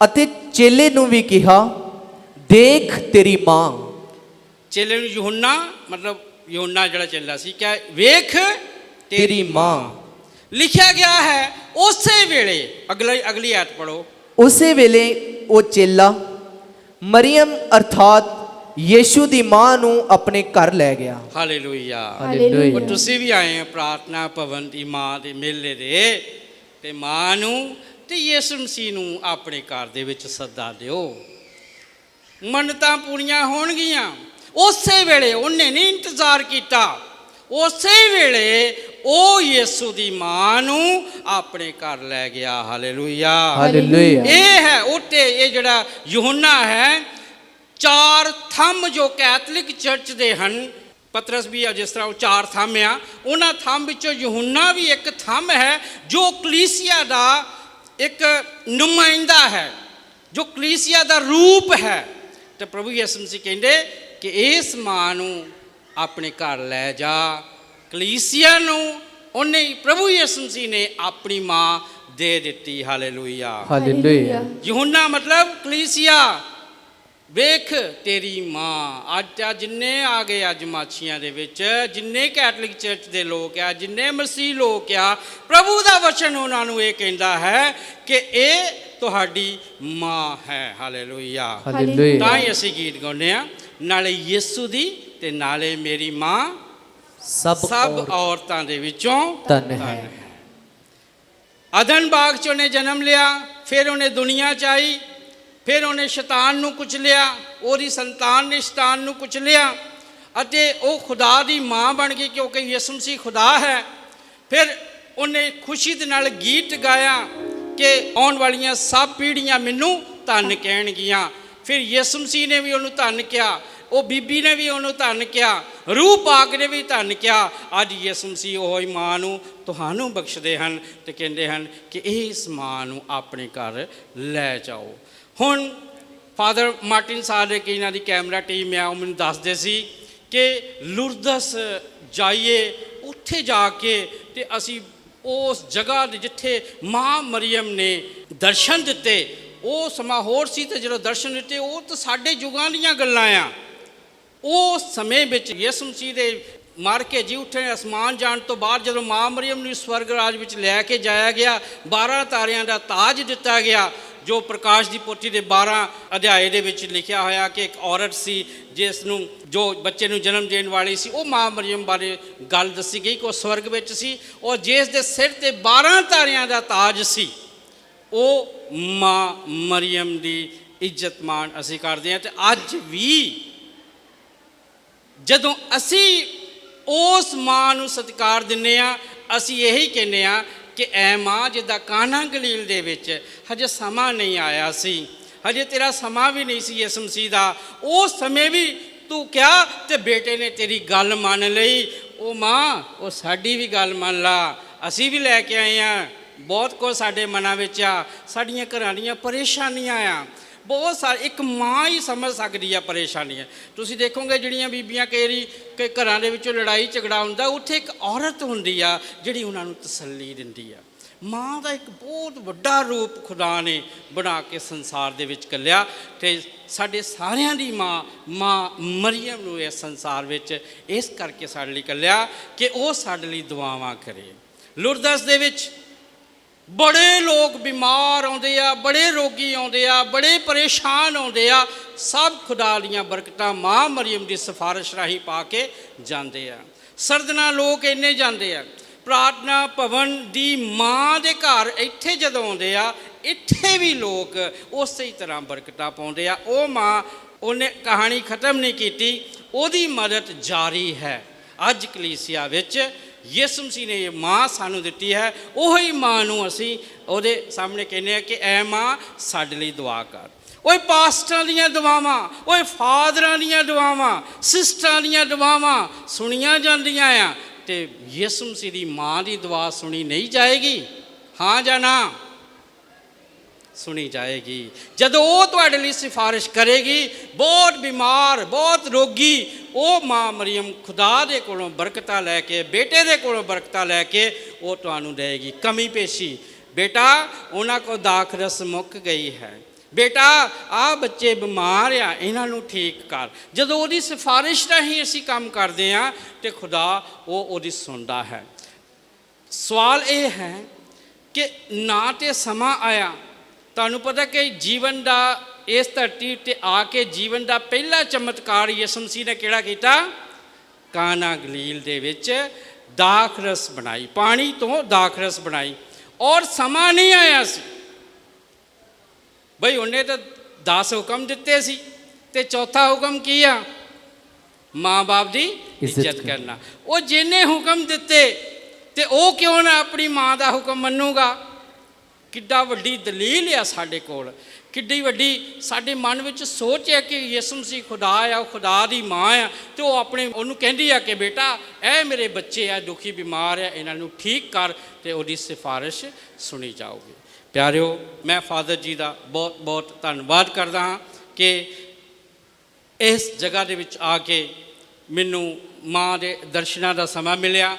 ਅਤੇ ਚੇਲੇ ਨੂੰ ਵੀ ਕਿਹਾ, ਦੇਖ ਤੇਰੀ ਮਾਂ। ਚੇਲੇ ਨੂੰ ਯੂਹੰਨਾ, ਮਤਲਬ ਯੂਹੰਨਾ ਜਿਹੜਾ ਚੇਲਾ ਸੀ, ਕਿਹਾ ਵੇਖ ਤੇਰੀ ਮਾਂ। ਲਿਖਿਆ ਗਿਆ ਹੈ ਉਸੇ ਵੇਲੇ, ਅਗਲੀ ਆਇਤ ਪੜੋ। ਉਸੇ ਵੇਲੇ ਉਹ ਚੇਲਾ ਮਰੀਅਮ ਅਰਥਾਤ ਯੀਸ਼ੂ ਦੀ ਮਾਂ ਨੂੰ ਆਪਣੇ ਘਰ ਲੈ ਗਿਆ। ਹਾਲੇਲੂਇਆ। ਹਾਲੇਲੂਇਆ। ਉਹ ਤੁਸੀਂ ਵੀ ਆਏ ਆ ਪ੍ਰਾਰਥਨਾ ਭਵਨ ਦੀ ਮਾਂ ਦੇ ਮੇਲੇ ਦੇ, ਤੇ ਮਾਂ ਨੂੰ ਤੇ ਯਿਸੂ ਮਸੀਹ ਨੂੰ ਆਪਣੇ ਘਰ ਦੇ ਵਿੱਚ ਸੱਦਾ ਦਿਓ, ਮੰਨਤਾਂ ਪੂਰੀਆਂ ਹੋਣਗੀਆਂ। ਉਸੇ ਵੇਲੇ ਉਹਨੇ ਨਹੀਂ ਇੰਤਜ਼ਾਰ ਕੀਤਾ, ਉਸੇ ਵੇਲੇ ਉਹ ਯਿਸੂ ਦੀ ਮਾਂ ਨੂੰ ਆਪਣੇ ਘਰ ਲੈ ਗਿਆ। Hallelujah, hallelujah. ਇਹ ਹੈ ਉੱਤੇ, ਇਹ ਜਿਹੜਾ ਯੂਹੰਨਾ ਹੈ, 4 ਥੰਮ ਜੋ ਕੈਥੋਲਿਕ ਚਰਚ ਦੇ ਹਨ, ਪਤਰਸ ਵੀ ਆ ਜਿਸ ਤਰ੍ਹਾਂ ਉਹ 4 ਥੰਮ ਆ, ਉਹਨਾਂ ਥੰਮ ਵਿੱਚੋਂ ਯੂਹੰਨਾ ਵੀ ਇੱਕ ਥੰਮ ਹੈ ਜੋ ਕਲੀਸਿਆ ਦਾ ਇੱਕ ਨੁਮਾਇੰਦਾ ਹੈ, ਜੋ ਕਲੀਸਿਆ ਦਾ ਰੂਪ ਹੈ। ਤੇ ਪ੍ਰਭੂ ਯਿਸੂ ਮਸੀਹ ਕਹਿੰਦੇ ਕਿ ਇਸ ਮਾਂ ਨੂੰ ਆਪਣੇ ਘਰ ਲੈ ਜਾ। ਕਲੀਸਿਆ ਨੂੰ ਉਹਨੇ, ਪ੍ਰਭੂ ਯਿਸੂ ਮਸੀਹ ਨੇ ਆਪਣੀ ਮਾਂ ਦੇ ਦਿੱਤੀ। Hallelujah, hallelujah. ਯੂਹੰਨਾ ਮਤਲਬ ਕਲੀਸਿਆ। ਵੇਖ ਤੇਰੀ ਮਾਂ। ਅੱਜ ਜਿੰਨੇ ਆ ਗਏ ਅੱਜ ਮਾਛੀਆਂ ਦੇ ਵਿੱਚ, ਜਿੰਨੇ ਕੈਥੋਲਿਕ ਚਰਚ ਦੇ ਲੋਕ ਆ, ਜਿੰਨੇ ਮਸੀਹ ਲੋਕ ਆ, ਪ੍ਰਭੂ ਦਾ ਵਚਨ ਉਹਨਾਂ ਨੂੰ ਇਹ ਕਹਿੰਦਾ ਹੈ ਕਿ ਇਹ ਤੁਹਾਡੀ ਮਾਂ ਹੈ। Hallelujah, hallelujah. ਤਾਂ ਹੀ ਅਸੀਂ ਗੀਤ ਗਾਉਂਦੇ ਆ, ਨਾਲੇ ਯਿਸੂ ਦੀ ਤੇ ਨਾਲੇ ਮੇਰੀ ਮਾਂ ਸਭ ਔਰਤਾਂ ਦੇ ਵਿੱਚੋਂ ਧਨ ਹੈ। ਅਦਨ ਬਾਗ 'ਚ ਉਹਨੇ ਜਨਮ ਲਿਆ, ਫਿਰ ਉਹਨੇ ਦੁਨੀਆ 'ਚ ਆਈ, ਫਿਰ ਉਹਨੇ ਸ਼ੈਤਾਨ ਨੂੰ ਕੁਚਲਿਆ, ਉਹਦੀ ਸੰਤਾਨ ਨੇ ਸ਼ੈਤਾਨ ਨੂੰ ਕੁਚਲਿਆ ਅਤੇ ਉਹ ਖੁਦਾ ਦੀ ਮਾਂ ਬਣ ਗਈ ਕਿਉਂਕਿ ਯਿਸੂ ਮਸੀਹ ਖੁਦਾ ਹੈ। ਫਿਰ ਉਹਨੇ ਖੁਸ਼ੀ ਦੇ ਨਾਲ ਗੀਤ ਗਾਇਆ ਕਿ ਆਉਣ ਵਾਲੀਆਂ ਸਭ ਪੀੜ੍ਹੀਆਂ ਮੈਨੂੰ ਧੰਨ ਕਹਿਣਗੀਆਂ। ਫਿਰ ਯਿਸੂ ਮਸੀਹ ਨੇ ਵੀ ਉਹਨੂੰ ਧੰਨ ਕਿਹਾ, ਉਹ ਬੀਬੀ ਨੇ ਵੀ ਉਹਨੂੰ ਧੰਨ ਕਿਹਾ, ਰੂਹ ਪਾਕ ਨੇ ਵੀ ਧੰਨ ਕਿਹਾ। ਅੱਜ ਯਿਸੂ ਮਸੀਹ ਉਹ ਹੀ ਮਾਂ ਨੂੰ ਤੁਹਾਨੂੰ ਬਖਸ਼ਦੇ ਹਨ ਤੇ ਕਹਿੰਦੇ ਹਨ ਕਿ ਇਸ ਮਾਂ ਨੂੰ ਆਪਣੇ ਘਰ ਲੈ ਜਾਓ। ਹੁਣ ਫਾਦਰ ਮਾਰਟਿਨ ਸਾਹਿਬ ਦੇ, ਕਿ ਇਹਨਾਂ ਦੀ ਕੈਮਰਾ ਟੀਮ ਆ, ਉਹ ਮੈਨੂੰ ਦੱਸਦੇ ਸੀ ਕਿ ਲੁਰਦਸ ਜਾਈਏ, ਉੱਥੇ ਜਾ ਕੇ ਤੇ ਅਸੀਂ ਉਸ ਜਗ੍ਹਾ ਦੇ ਜਿੱਥੇ ਮਾਂ ਮਰੀਅਮ ਨੇ ਦਰਸ਼ਨ ਦਿੱਤੇ, ਉਹ ਸਮਾਂ ਹੋਰ ਸੀ ਤੇ ਜਦੋਂ ਦਰਸ਼ਨ ਦਿੱਤੇ ਉਹ ਤਾਂ ਸਾਡੇ ਯੁਗਾਂ ਦੀਆਂ ਗੱਲਾਂ ਆ। ਉਸ ਸਮੇਂ ਵਿੱਚ ਯਿਸੂ ਮਸੀਹ ਦੇ ਮਰ ਕੇ ਜੀ ਉੱਠੇ, ਅਸਮਾਨ ਜਾਣ ਤੋਂ ਬਾਅਦ ਜਦੋਂ ਮਾਂ ਮਰੀਅਮ ਨੂੰ ਸਵਰਗ ਰਾਜ ਵਿੱਚ ਲੈ ਕੇ ਜਾਇਆ ਗਿਆ, 12 ਤਾਰਿਆਂ ਦਾ ਤਾਜ ਦਿੱਤਾ ਗਿਆ, ਜੋ ਪ੍ਰਕਾਸ਼ ਦੀ ਪੋਥੀ ਦੇ 12 ਅਧਿਆਏ ਦੇ ਵਿੱਚ ਲਿਖਿਆ ਹੋਇਆ ਕਿ ਇੱਕ ਔਰਤ ਸੀ ਜਿਸ ਨੂੰ, ਜੋ ਬੱਚੇ ਨੂੰ ਜਨਮ ਦੇਣ ਵਾਲੀ ਸੀ, ਉਹ ਮਾਂ ਮਰੀਅਮ ਬਾਰੇ ਗੱਲ ਦੱਸੀ ਗਈ ਕਿ ਉਹ ਸਵਰਗ ਵਿੱਚ ਸੀ ਔਰ ਜਿਸ ਦੇ ਸਿਰ ਤੇ 12 ਤਾਰਿਆਂ ਦਾ ਤਾਜ ਸੀ, ਉਹ ਮਾਂ ਮਰੀਅਮ ਦੀ ਇੱਜ਼ਤ ਮਾਣ ਅਸੀਂ ਕਰਦੇ ਹਾਂ। ਤੇ ਅੱਜ ਵੀ ਜਦੋਂ ਅਸੀਂ ਉਸ ਮਾਂ ਨੂੰ ਸਤਿਕਾਰ ਦਿੰਦੇ ਹਾਂ। ਅਸੀਂ ਇਹੀ ਕਹਿੰਦੇ ਹਾਂ ਕਿ ਐ ਮਾਂ, ਜਿੱਦਾਂ ਕਾਨਾ ਗਲੀਲ ਦੇ ਵਿੱਚ ਹਜੇ ਸਮਾਂ ਨਹੀਂ ਆਇਆ ਸੀ, ਹਜੇ ਤੇਰਾ ਸਮਾਂ ਵੀ ਨਹੀਂ ਸੀ ਯਿਸੂ ਮਸੀਹ ਦਾ, ਉਸ ਸਮੇਂ ਵੀ ਤੂੰ ਕਿਹਾ ਤੇ ਬੇਟੇ ਨੇ ਤੇਰੀ ਗੱਲ ਮੰਨ ਲਈ। ਉਹ ਮਾਂ, ਉਹ ਸਾਡੀ ਵੀ ਗੱਲ ਮੰਨ ਲਾ। ਅਸੀਂ ਵੀ ਲੈ ਕੇ ਆਏ ਹਾਂ, ਬਹੁਤ ਕੁਝ ਸਾਡੇ ਮਨਾਂ ਵਿੱਚ ਆ, ਸਾਡੀਆਂ ਘਰਾਂ ਦੀਆਂ ਪਰੇਸ਼ਾਨੀਆਂ ਆ, ਬਹੁਤ ਸਾਰੇ। ਇੱਕ ਮਾਂ ਹੀ ਸਮਝ ਸਕਦੀ ਆ ਪਰੇਸ਼ਾਨੀਆਂ। ਤੁਸੀਂ ਦੇਖੋਗੇ ਜਿਹੜੀਆਂ ਬੀਬੀਆਂ ਕਈ ਘਰਾਂ ਦੇ ਵਿੱਚੋਂ ਲੜਾਈ ਝਗੜਾ ਹੁੰਦਾ, ਉੱਥੇ ਇੱਕ ਔਰਤ ਹੁੰਦੀ ਆ ਜਿਹੜੀ ਉਹਨਾਂ ਨੂੰ ਤਸੱਲੀ ਦਿੰਦੀ ਆ। ਮਾਂ ਦਾ ਇੱਕ ਬਹੁਤ ਵੱਡਾ ਰੂਪ ਖੁਦਾ ਨੇ ਬਣਾ ਕੇ ਸੰਸਾਰ ਦੇ ਵਿੱਚ ਘੱਲਿਆ, ਅਤੇ ਸਾਡੇ ਸਾਰਿਆਂ ਦੀ ਮਾਂ ਮਰੀਅਮ ਨੂੰ ਇਸ ਸੰਸਾਰ ਵਿੱਚ ਇਸ ਕਰਕੇ ਸਾਡੇ ਲਈ ਘੱਲਿਆ ਕਿ ਉਹ ਸਾਡੇ ਲਈ ਦੁਆਵਾਂ ਕਰੇ। ਲੁਰਦਸ ਦੇ ਵਿੱਚ ਬੜੇ ਲੋਕ ਬਿਮਾਰ ਆਉਂਦੇ ਆ, ਬੜੇ ਰੋਗੀ ਆਉਂਦੇ ਆ, ਬੜੇ ਪਰੇਸ਼ਾਨ ਆਉਂਦੇ ਆ, ਸਭ ਖੁਦਾ ਦੀਆਂ ਬਰਕਤਾਂ ਮਾਂ ਮਰੀਅਮ ਦੀ ਸਿਫਾਰਿਸ਼ ਰਾਹੀਂ ਪਾ ਕੇ ਜਾਂਦੇ ਆ। ਸਰਦਨਾ ਲੋਕ ਇੰਨੇ ਜਾਂਦੇ ਆ। ਪ੍ਰਾਰਥਨਾ ਭਵਨ ਦੀ ਮਾਂ ਦੇ ਘਰ ਇੱਥੇ ਜਦੋਂ ਆਉਂਦੇ ਆ, ਇੱਥੇ ਵੀ ਲੋਕ ਉਸੇ ਤਰ੍ਹਾਂ ਬਰਕਤਾਂ ਪਾਉਂਦੇ ਆ। ਉਹ ਮਾਂ, ਉਹਨੇ ਕਹਾਣੀ ਖਤਮ ਨਹੀਂ ਕੀਤੀ, ਉਹਦੀ ਮਦਦ ਜਾਰੀ ਹੈ। ਅੱਜ ਕਲੀਸਿਆ ਵਿੱਚ ਯਿਸੂ ਮਸੀਹ ਨੇ ਇਹ ਮਾਂ ਸਾਨੂੰ ਦਿੱਤੀ ਹੈ। ਉਹੀ ਮਾਂ ਨੂੰ ਅਸੀਂ ਉਹਦੇ ਸਾਹਮਣੇ ਕਹਿੰਦੇ ਹਾਂ ਕਿ ਐ ਮਾਂ ਸਾਡੇ ਲਈ ਦੁਆ ਕਰ। ਓਏ ਪਾਸਟਰਾਂ ਦੀਆਂ ਦੁਆਵਾਂ, ਓਏ ਫਾਦਰਾਂ ਦੀਆਂ ਦੁਆਵਾਂ, ਸਿਸਟਰਾਂ ਦੀਆਂ ਦੁਆਵਾਂ ਸੁਣੀਆਂ ਜਾਂਦੀਆਂ ਆ, ਅਤੇ ਯਿਸੂ ਮਸੀਹ ਦੀ ਮਾਂ ਦੀ ਦੁਆ ਸੁਣੀ ਨਹੀਂ ਜਾਏਗੀ? ਹਾਂ ਜਾਂ ਨਾ? ਸੁਣੀ ਜਾਏਗੀ। ਜਦੋਂ ਉਹ ਤੁਹਾਡੇ ਲਈ ਸਿਫਾਰਿਸ਼ ਕਰੇਗੀ, ਬਹੁਤ ਬਿਮਾਰ, ਬਹੁਤ ਰੋਗੀ, ਉਹ ਮਾਂ ਮਰੀਅਮ ਖੁਦਾ ਦੇ ਕੋਲੋਂ ਬਰਕਤਾਂ ਲੈ ਕੇ, ਬੇਟੇ ਦੇ ਕੋਲੋਂ ਬਰਕਤਾਂ ਲੈ ਕੇ ਉਹ ਤੁਹਾਨੂੰ ਦੇਗੀ। ਕਮੀ ਪੇਸ਼ੀ, ਬੇਟਾ ਉਹਨਾਂ ਕੋਲ ਦਾਖਰਸ ਮੁੱਕ ਗਈ ਹੈ, ਬੇਟਾ ਆਹ ਬੱਚੇ ਬਿਮਾਰ ਆ, ਇਹਨਾਂ ਨੂੰ ਠੀਕ ਕਰ। ਜਦੋਂ ਉਹਦੀ ਸਿਫਾਰਿਸ਼ ਰਾਹੀਂ ਅਸੀਂ ਕੰਮ ਕਰਦੇ ਹਾਂ ਅਤੇ ਖੁਦਾ ਉਹਦੀ ਸੁਣਦਾ ਹੈ। ਸਵਾਲ ਇਹ ਹੈ ਕਿ ਨਾ ਤਾਂ ਸਮਾਂ ਆਇਆ। ਤੁਹਾਨੂੰ ਪਤਾ ਕਿ ਜੀਵਨ ਦਾ ਇਸ ਧਰਤੀ ਉੱਤੇ ਆ ਕੇ ਜੀਵਨ ਦਾ ਪਹਿਲਾ ਚਮਤਕਾਰ ਯਿਸੂ ਮਸੀਹ ਨੇ ਕਿਹੜਾ ਕੀਤਾ? ਕਾਨਾ ਗਲੀਲ ਦੇ ਵਿੱਚ ਦਾਖਰਸ ਬਣਾਈ, ਪਾਣੀ ਤੋਂ ਦਾਖਰਸ ਬਣਾਈ, ਔਰ ਸਮਾਂ ਨਹੀਂ ਆਇਆ ਸੀ। ਬਈ ਉਹਨੇ ਤਾਂ 10 ਹੁਕਮ ਦਿੱਤੇ ਸੀ, ਅਤੇ ਚੌਥਾ ਹੁਕਮ ਕੀ ਆ? ਮਾਂ ਬਾਪ ਦੀ ਇੱਜ਼ਤ ਕਰਨਾ। ਉਹ ਜਿੰਨੇ ਹੁਕਮ ਦਿੱਤੇ, ਅਤੇ ਉਹ ਕਿਉਂ ਨਾ ਆਪਣੀ ਮਾਂ ਦਾ ਹੁਕਮ ਮੰਨੂਗਾ? ਕਿੱਡਾ ਵੱਡੀ ਦਲੀਲ ਆ ਸਾਡੇ ਕੋਲ, ਕਿੱਡੀ ਵੱਡੀ ਸਾਡੇ ਮਨ ਵਿੱਚ ਸੋਚ ਹੈ ਕਿ ਯਿਸੂ ਮਸੀਹ ਖੁਦਾ ਆ, ਉਹ ਖੁਦਾ ਦੀ ਮਾਂ ਆ, ਅਤੇ ਉਹ ਉਹਨੂੰ ਕਹਿੰਦੀ ਆ ਕਿ ਬੇਟਾ ਇਹ ਮੇਰੇ ਬੱਚੇ ਆ, ਦੁਖੀ ਬਿਮਾਰ ਆ, ਇਹਨਾਂ ਨੂੰ ਠੀਕ ਕਰ, ਅਤੇ ਉਹਦੀ ਸਿਫਾਰਿਸ਼ ਸੁਣੀ ਜਾਊਗੀ। ਪਿਆਰਿਓ, ਮੈਂ ਫਾਦਰ ਜੀ ਦਾ ਬਹੁਤ ਬਹੁਤ ਧੰਨਵਾਦ ਕਰਦਾ ਹਾਂ ਕਿ ਇਸ ਜਗ੍ਹਾ ਦੇ ਵਿੱਚ ਆ ਕੇ ਮੈਨੂੰ ਮਾਂ ਦੇ ਦਰਸ਼ਨਾਂ ਦਾ ਸਮਾਂ ਮਿਲਿਆ,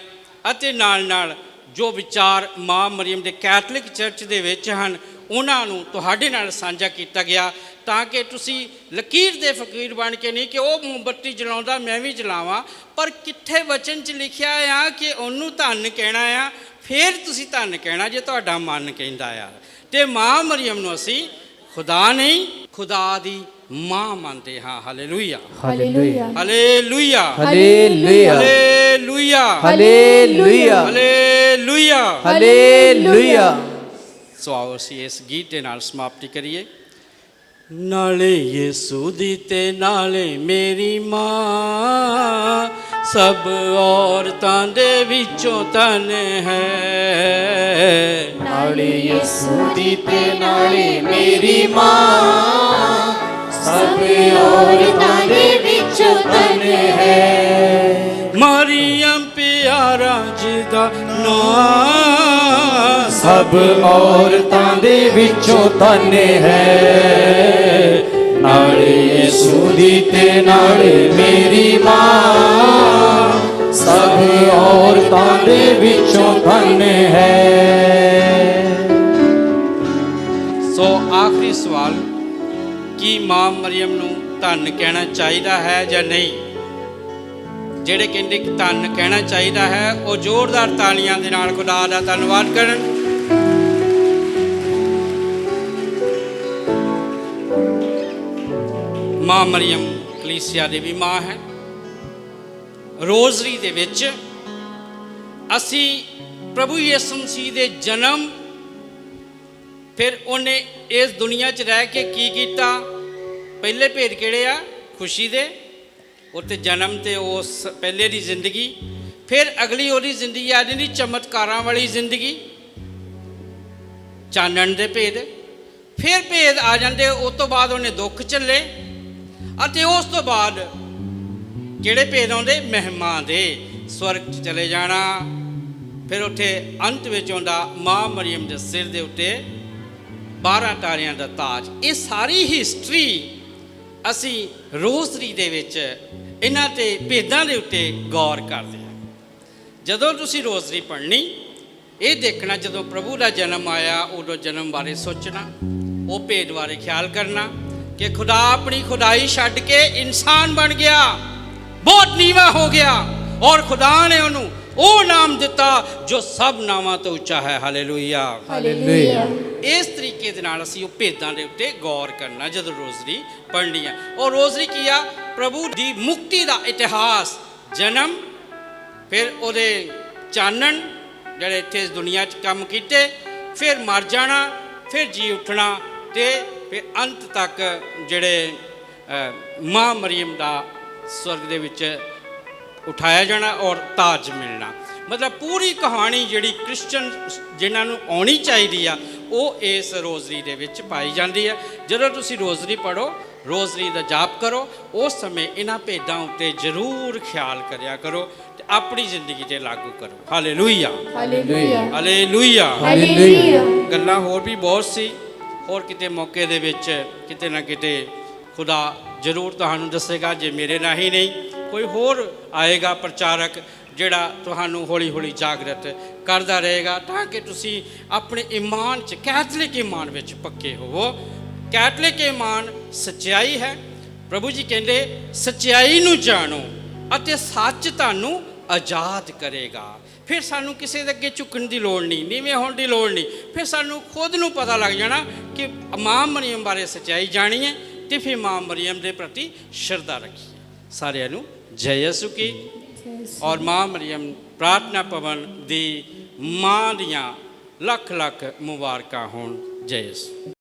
ਅਤੇ ਨਾਲ ਨਾਲ ਜੋ ਵਿਚਾਰ ਮਾਂ ਮਰੀਅਮ ਦੇ ਕੈਥੋਲਿਕ ਚਰਚ ਦੇ ਵਿੱਚ ਹਨ, ਉਹਨਾਂ ਨੂੰ ਤੁਹਾਡੇ ਨਾਲ ਸਾਂਝਾ ਕੀਤਾ ਗਿਆ, ਤਾਂ ਕਿ ਤੁਸੀਂ ਲਕੀਰ ਦੇ ਫਕੀਰ ਬਣ ਕੇ ਨਹੀਂ ਕਿ ਉਹ ਮੋਮਬੱਤੀ ਜਲਾਉਂਦਾ ਮੈਂ ਵੀ ਜਲਾਵਾਂ, ਪਰ ਕਿੱਥੇ ਵਚਨ 'ਚ ਲਿਖਿਆ ਆ ਕਿ ਉਹਨੂੰ ਧੰਨ ਕਹਿਣਾ ਆ, ਫਿਰ ਤੁਸੀਂ ਧੰਨ ਕਹਿਣਾ ਜੇ ਤੁਹਾਡਾ ਮਨ ਕਹਿੰਦਾ ਆ। ਅਤੇ ਮਾਂ ਮਰੀਅਮ ਨੂੰ ਅਸੀਂ ਖੁਦਾ ਨਹੀਂ, ਖੁਦਾ ਦੀ ਮਾਂ ਮੰਨਦੇ ਹਾਂ। Hallelujah, hallelujah, hallelujah, hallelujah, hallelujah, hallelujah, hallelujah, hallelujah. ਸੋ ਆਓ ਅਸੀਂ ਇਸ ਗੀਤ ਦੇ ਨਾਲ ਸਮਾਪਤੀ ਕਰੀਏ। ਨਾਲੇ ਯਿਸੂ ਦੀ ਤੇ ਨਾਲੇ ਮੇਰੀ ਮਾਂ, ਸਭ ਔਰਤਾਂ ਦੇ ਵਿੱਚੋਂ ਧਨ ਹੈ। ਨਾਲੇ ਯਿਸੂ ਦੀ ਤੇ ਨਾਲੇ ਮੇਰੀ ਮਾਂ, ਸਭ ਔਰਤਾਂ ਦੇ ਵਿੱਚੋਂ ਧਨ ਹੈ। ਮਰੀਅਮ ਪਿਆਰਾ ਜੀ ਦਾ ਨਾਂ, ਸਭ ਔਰਤਾਂ ਦੇ ਵਿੱਚੋਂ ਧਨ ਹੈ। ਨਾਲੇ ਯਿਸੂ ਦੀ ਤੇ ਨਾਲੇ ਮੇਰੀ ਮਾਂ, ਸਭ ਔਰਤਾਂ ਦੇ ਵਿੱਚੋਂ ਧਨ ਹੈ। ਸੋ ਆਖਰੀ ਸਵਾਲ, ਕੀ ਮਾਂ ਮਰੀਅਮ ਨੂੰ ਧੰਨ ਕਹਿਣਾ ਚਾਹੀਦਾ ਹੈ ਜਾਂ ਨਹੀਂ? ਜਿਹੜੇ ਕਹਿੰਦੇ ਕਿ ਧੰਨ ਕਹਿਣਾ ਚਾਹੀਦਾ ਹੈ, ਉਹ ਜ਼ੋਰਦਾਰ ਤਾਲੀਆਂ ਦੇ ਨਾਲ ਖੁਦਾ ਦਾ ਧੰਨਵਾਦ ਕਰਨ। ਮਾਂ ਮਰੀਅਮ ਕਲੀਸਿਆ ਦੀ ਵੀ ਮਾਂ ਹੈ। ਰੋਜ਼ਰੀ ਦੇ ਵਿੱਚ ਅਸੀਂ ਪ੍ਰਭੂ ਯਿਸੂ ਮਸੀਹ ਦੇ ਜਨਮ, ਫਿਰ ਉਹਨੇ ਇਸ ਦੁਨੀਆ 'ਚ ਰਹਿ ਕੇ ਕੀ ਕੀਤਾ, ਪਹਿਲੇ ਭੇਦ ਕਿਹੜੇ ਆ? ਖੁਸ਼ੀ ਦੇ, ਉੱਤੇ ਜਨਮ, ਤੇ ਉਸ ਪਹਿਲੇ ਦੀ ਜ਼ਿੰਦਗੀ, ਫਿਰ ਅਗਲੀ ਉਹਦੀ ਜ਼ਿੰਦਗੀ ਆ ਜਾਂਦੀ ਚਮਤਕਾਰਾਂ ਵਾਲੀ ਜ਼ਿੰਦਗੀ, ਚਾਨਣ ਦੇ ਭੇਦ। ਫਿਰ ਭੇਦ ਆ ਜਾਂਦੇ, ਉਸ ਤੋਂ ਬਾਅਦ ਉਹਨੇ ਦੁੱਖ ਝੱਲੇ, ਅਤੇ ਉਸ ਤੋਂ ਬਾਅਦ ਕਿਹੜੇ ਭੇਦ ਆਉਂਦੇ? ਮਹਿਮਾ ਦੇ, ਸਵਰਗ 'ਚ ਚਲੇ ਜਾਣਾ। ਫਿਰ ਉੱਥੇ ਅੰਤ ਵਿੱਚ ਆਉਂਦਾ ਮਾਂ ਮਰੀਅਮ ਦੇ ਸਿਰ ਦੇ ਉੱਤੇ 12 ਤਾਰਿਆਂ ਦਾ ਤਾਜ। ਇਹ ਸਾਰੀ ਹਿਸਟਰੀ ਅਸੀਂ ਰੋਜ਼ਰੀ ਦੇ ਵਿੱਚ ਇਹਨਾਂ ਤੇ ਭੇਦਾਂ ਦੇ ਉੱਤੇ ਗੌਰ ਕਰਦੇ ਹਾਂ। ਜਦੋਂ ਤੁਸੀਂ ਰੋਜ਼ਰੀ ਪੜ੍ਹਨੀ, ਇਹ ਦੇਖਣਾ ਜਦੋਂ ਪ੍ਰਭੂ ਦਾ ਜਨਮ ਆਇਆ ਉਦੋਂ ਜਨਮ ਬਾਰੇ ਸੋਚਣਾ, ਉਹ ਭੇਦ ਬਾਰੇ ਖਿਆਲ ਕਰਨਾ ਕਿ ਖੁਦਾ ਆਪਣੀ ਖੁਦਾਈ ਛੱਡ ਕੇ ਇਨਸਾਨ ਬਣ ਗਿਆ, ਬਹੁਤ ਨੀਵਾਂ ਹੋ ਗਿਆ, ਔਰ ਖੁਦਾ ਨੇ ਉਹਨੂੰ ਉਹ ਨਾਮ ਦਿੱਤਾ ਜੋ ਸਭ ਨਾਮਾਂ ਤੋਂ ਉੱਚਾ ਹੈ। Hallelujah, hallelujah. ਇਸ ਤਰੀਕੇ ਦੇ ਨਾਲ ਅਸੀਂ ਉਹ ਭੇਦਾਂ ਦੇ ਉੱਤੇ ਗੌਰ ਕਰਨਾ ਜਦੋਂ ਰੋਜ਼ਰੀ ਪੜ੍ਹਨੀ ਆ। ਔਰ ਰੋਜ਼ਰੀ ਕੀ ਆ? ਪ੍ਰਭੂ ਦੀ ਮੁਕਤੀ ਦਾ ਇਤਿਹਾਸ, ਜਨਮ, ਫਿਰ ਉਹਦੇ ਚਾਨਣ ਜਿਹੜੇ ਇੱਥੇ ਇਸ ਦੁਨੀਆ 'ਚ ਕੰਮ ਕੀਤੇ, ਫਿਰ ਮਰ ਜਾਣਾ, ਫਿਰ ਜੀ ਉੱਠਣਾ, ਅਤੇ ਫਿਰ ਅੰਤ ਤੱਕ ਜਿਹੜੇ ਮਾਂ ਮਰੀਅਮ ਦਾ ਸਵਰਗ ਦੇ ਵਿੱਚ ਉਠਾਇਆ ਜਾਣਾ ਔਰ ਤਾਜ ਮਿਲਣਾ। ਮਤਲਬ ਪੂਰੀ ਕਹਾਣੀ ਜਿਹੜੀ ਕ੍ਰਿਸਚਨ ਜਿਨ੍ਹਾਂ ਨੂੰ ਆਉਣੀ ਚਾਹੀਦੀ ਆ, ਉਹ ਇਸ ਰੋਜ਼ਰੀ ਦੇ ਵਿੱਚ ਪਾਈ ਜਾਂਦੀ ਹੈ। ਜਦੋਂ ਤੁਸੀਂ ਰੋਜ਼ਰੀ ਪੜ੍ਹੋ, ਰੋਜ਼ਰੀ ਦਾ ਜਾਪ ਕਰੋ, ਉਸ ਸਮੇਂ ਇਹਨਾਂ ਭੇਦਾਂ ਉੱਤੇ ਜ਼ਰੂਰ ਖਿਆਲ ਕਰਿਆ ਕਰੋ ਅਤੇ ਆਪਣੀ ਜ਼ਿੰਦਗੀ 'ਤੇ ਲਾਗੂ ਕਰੋ। Hallelujah, hallelujah. ਹਾਲੇਲੂਇਆ। ਹਾਲੇਲੂਇਆ। ਗੱਲਾਂ ਹੋਰ ਵੀ ਬਹੁਤ ਸੀ, ਹੋਰ ਕਿਤੇ ਮੌਕੇ ਦੇ ਵਿੱਚ ਕਿਤੇ ਨਾ ਕਿਤੇ ਖੁਦਾ ਜ਼ਰੂਰ ਤੁਹਾਨੂੰ ਦੱਸੇਗਾ। ਜੇ ਮੇਰੇ ਨਾਲ ਹੀ ਨਹੀਂ, ਕੋਈ ਹੋਰ ਆਏਗਾ ਪ੍ਰਚਾਰਕ ਜਿਹੜਾ ਤੁਹਾਨੂੰ ਹੌਲੀ ਹੌਲੀ ਜਾਗਰਤ ਕਰਦਾ ਰਹੇਗਾ, ਤਾਂ ਕਿ ਤੁਸੀਂ ਆਪਣੇ ਈਮਾਨ 'ਚ, ਕੈਥਲਿਕ ਈਮਾਨ ਵਿੱਚ ਪੱਕੇ ਹੋਵੋ। ਕੈਥਲਿਕ ਈਮਾਨ ਸੱਚਾਈ ਹੈ। ਪ੍ਰਭੂ ਜੀ ਕਹਿੰਦੇ ਸੱਚਾਈ ਨੂੰ ਜਾਣੋ ਅਤੇ ਸੱਚ ਤੁਹਾਨੂੰ ਆਜ਼ਾਦ ਕਰੇਗਾ। ਫਿਰ ਸਾਨੂੰ ਕਿਸੇ ਦੇ ਅੱਗੇ ਝੁਕਣ ਦੀ ਲੋੜ ਨਹੀਂ, ਨੀਵੇਂ ਹੋਣ ਦੀ ਲੋੜ ਨਹੀਂ। ਫਿਰ ਸਾਨੂੰ ਖੁਦ ਨੂੰ ਪਤਾ ਲੱਗ ਜਾਣਾ ਕਿ ਮਾਂ ਮਰੀਅਮ ਬਾਰੇ ਸੱਚਾਈ ਜਾਣੀਏ ਅਤੇ ਫਿਰ ਮਾਂ ਮਰੀਅਮ ਦੇ ਪ੍ਰਤੀ ਸ਼ਰਧਾ ਰੱਖੀਏ। ਸਾਰਿਆਂ ਨੂੰ ਜੈ ਯਿਸੂ ਕੀ। ਔਰ ਮਾਂ ਮਰੀਅਮ ਪ੍ਰਾਰਥਨਾ ਭਵਨ ਦੀ ਮਾਂ ਦੀਆਂ ਲੱਖ ਲੱਖ ਮੁਬਾਰਕਾਂ ਹੋਣ। ਜੈ ਯਿਸੂ।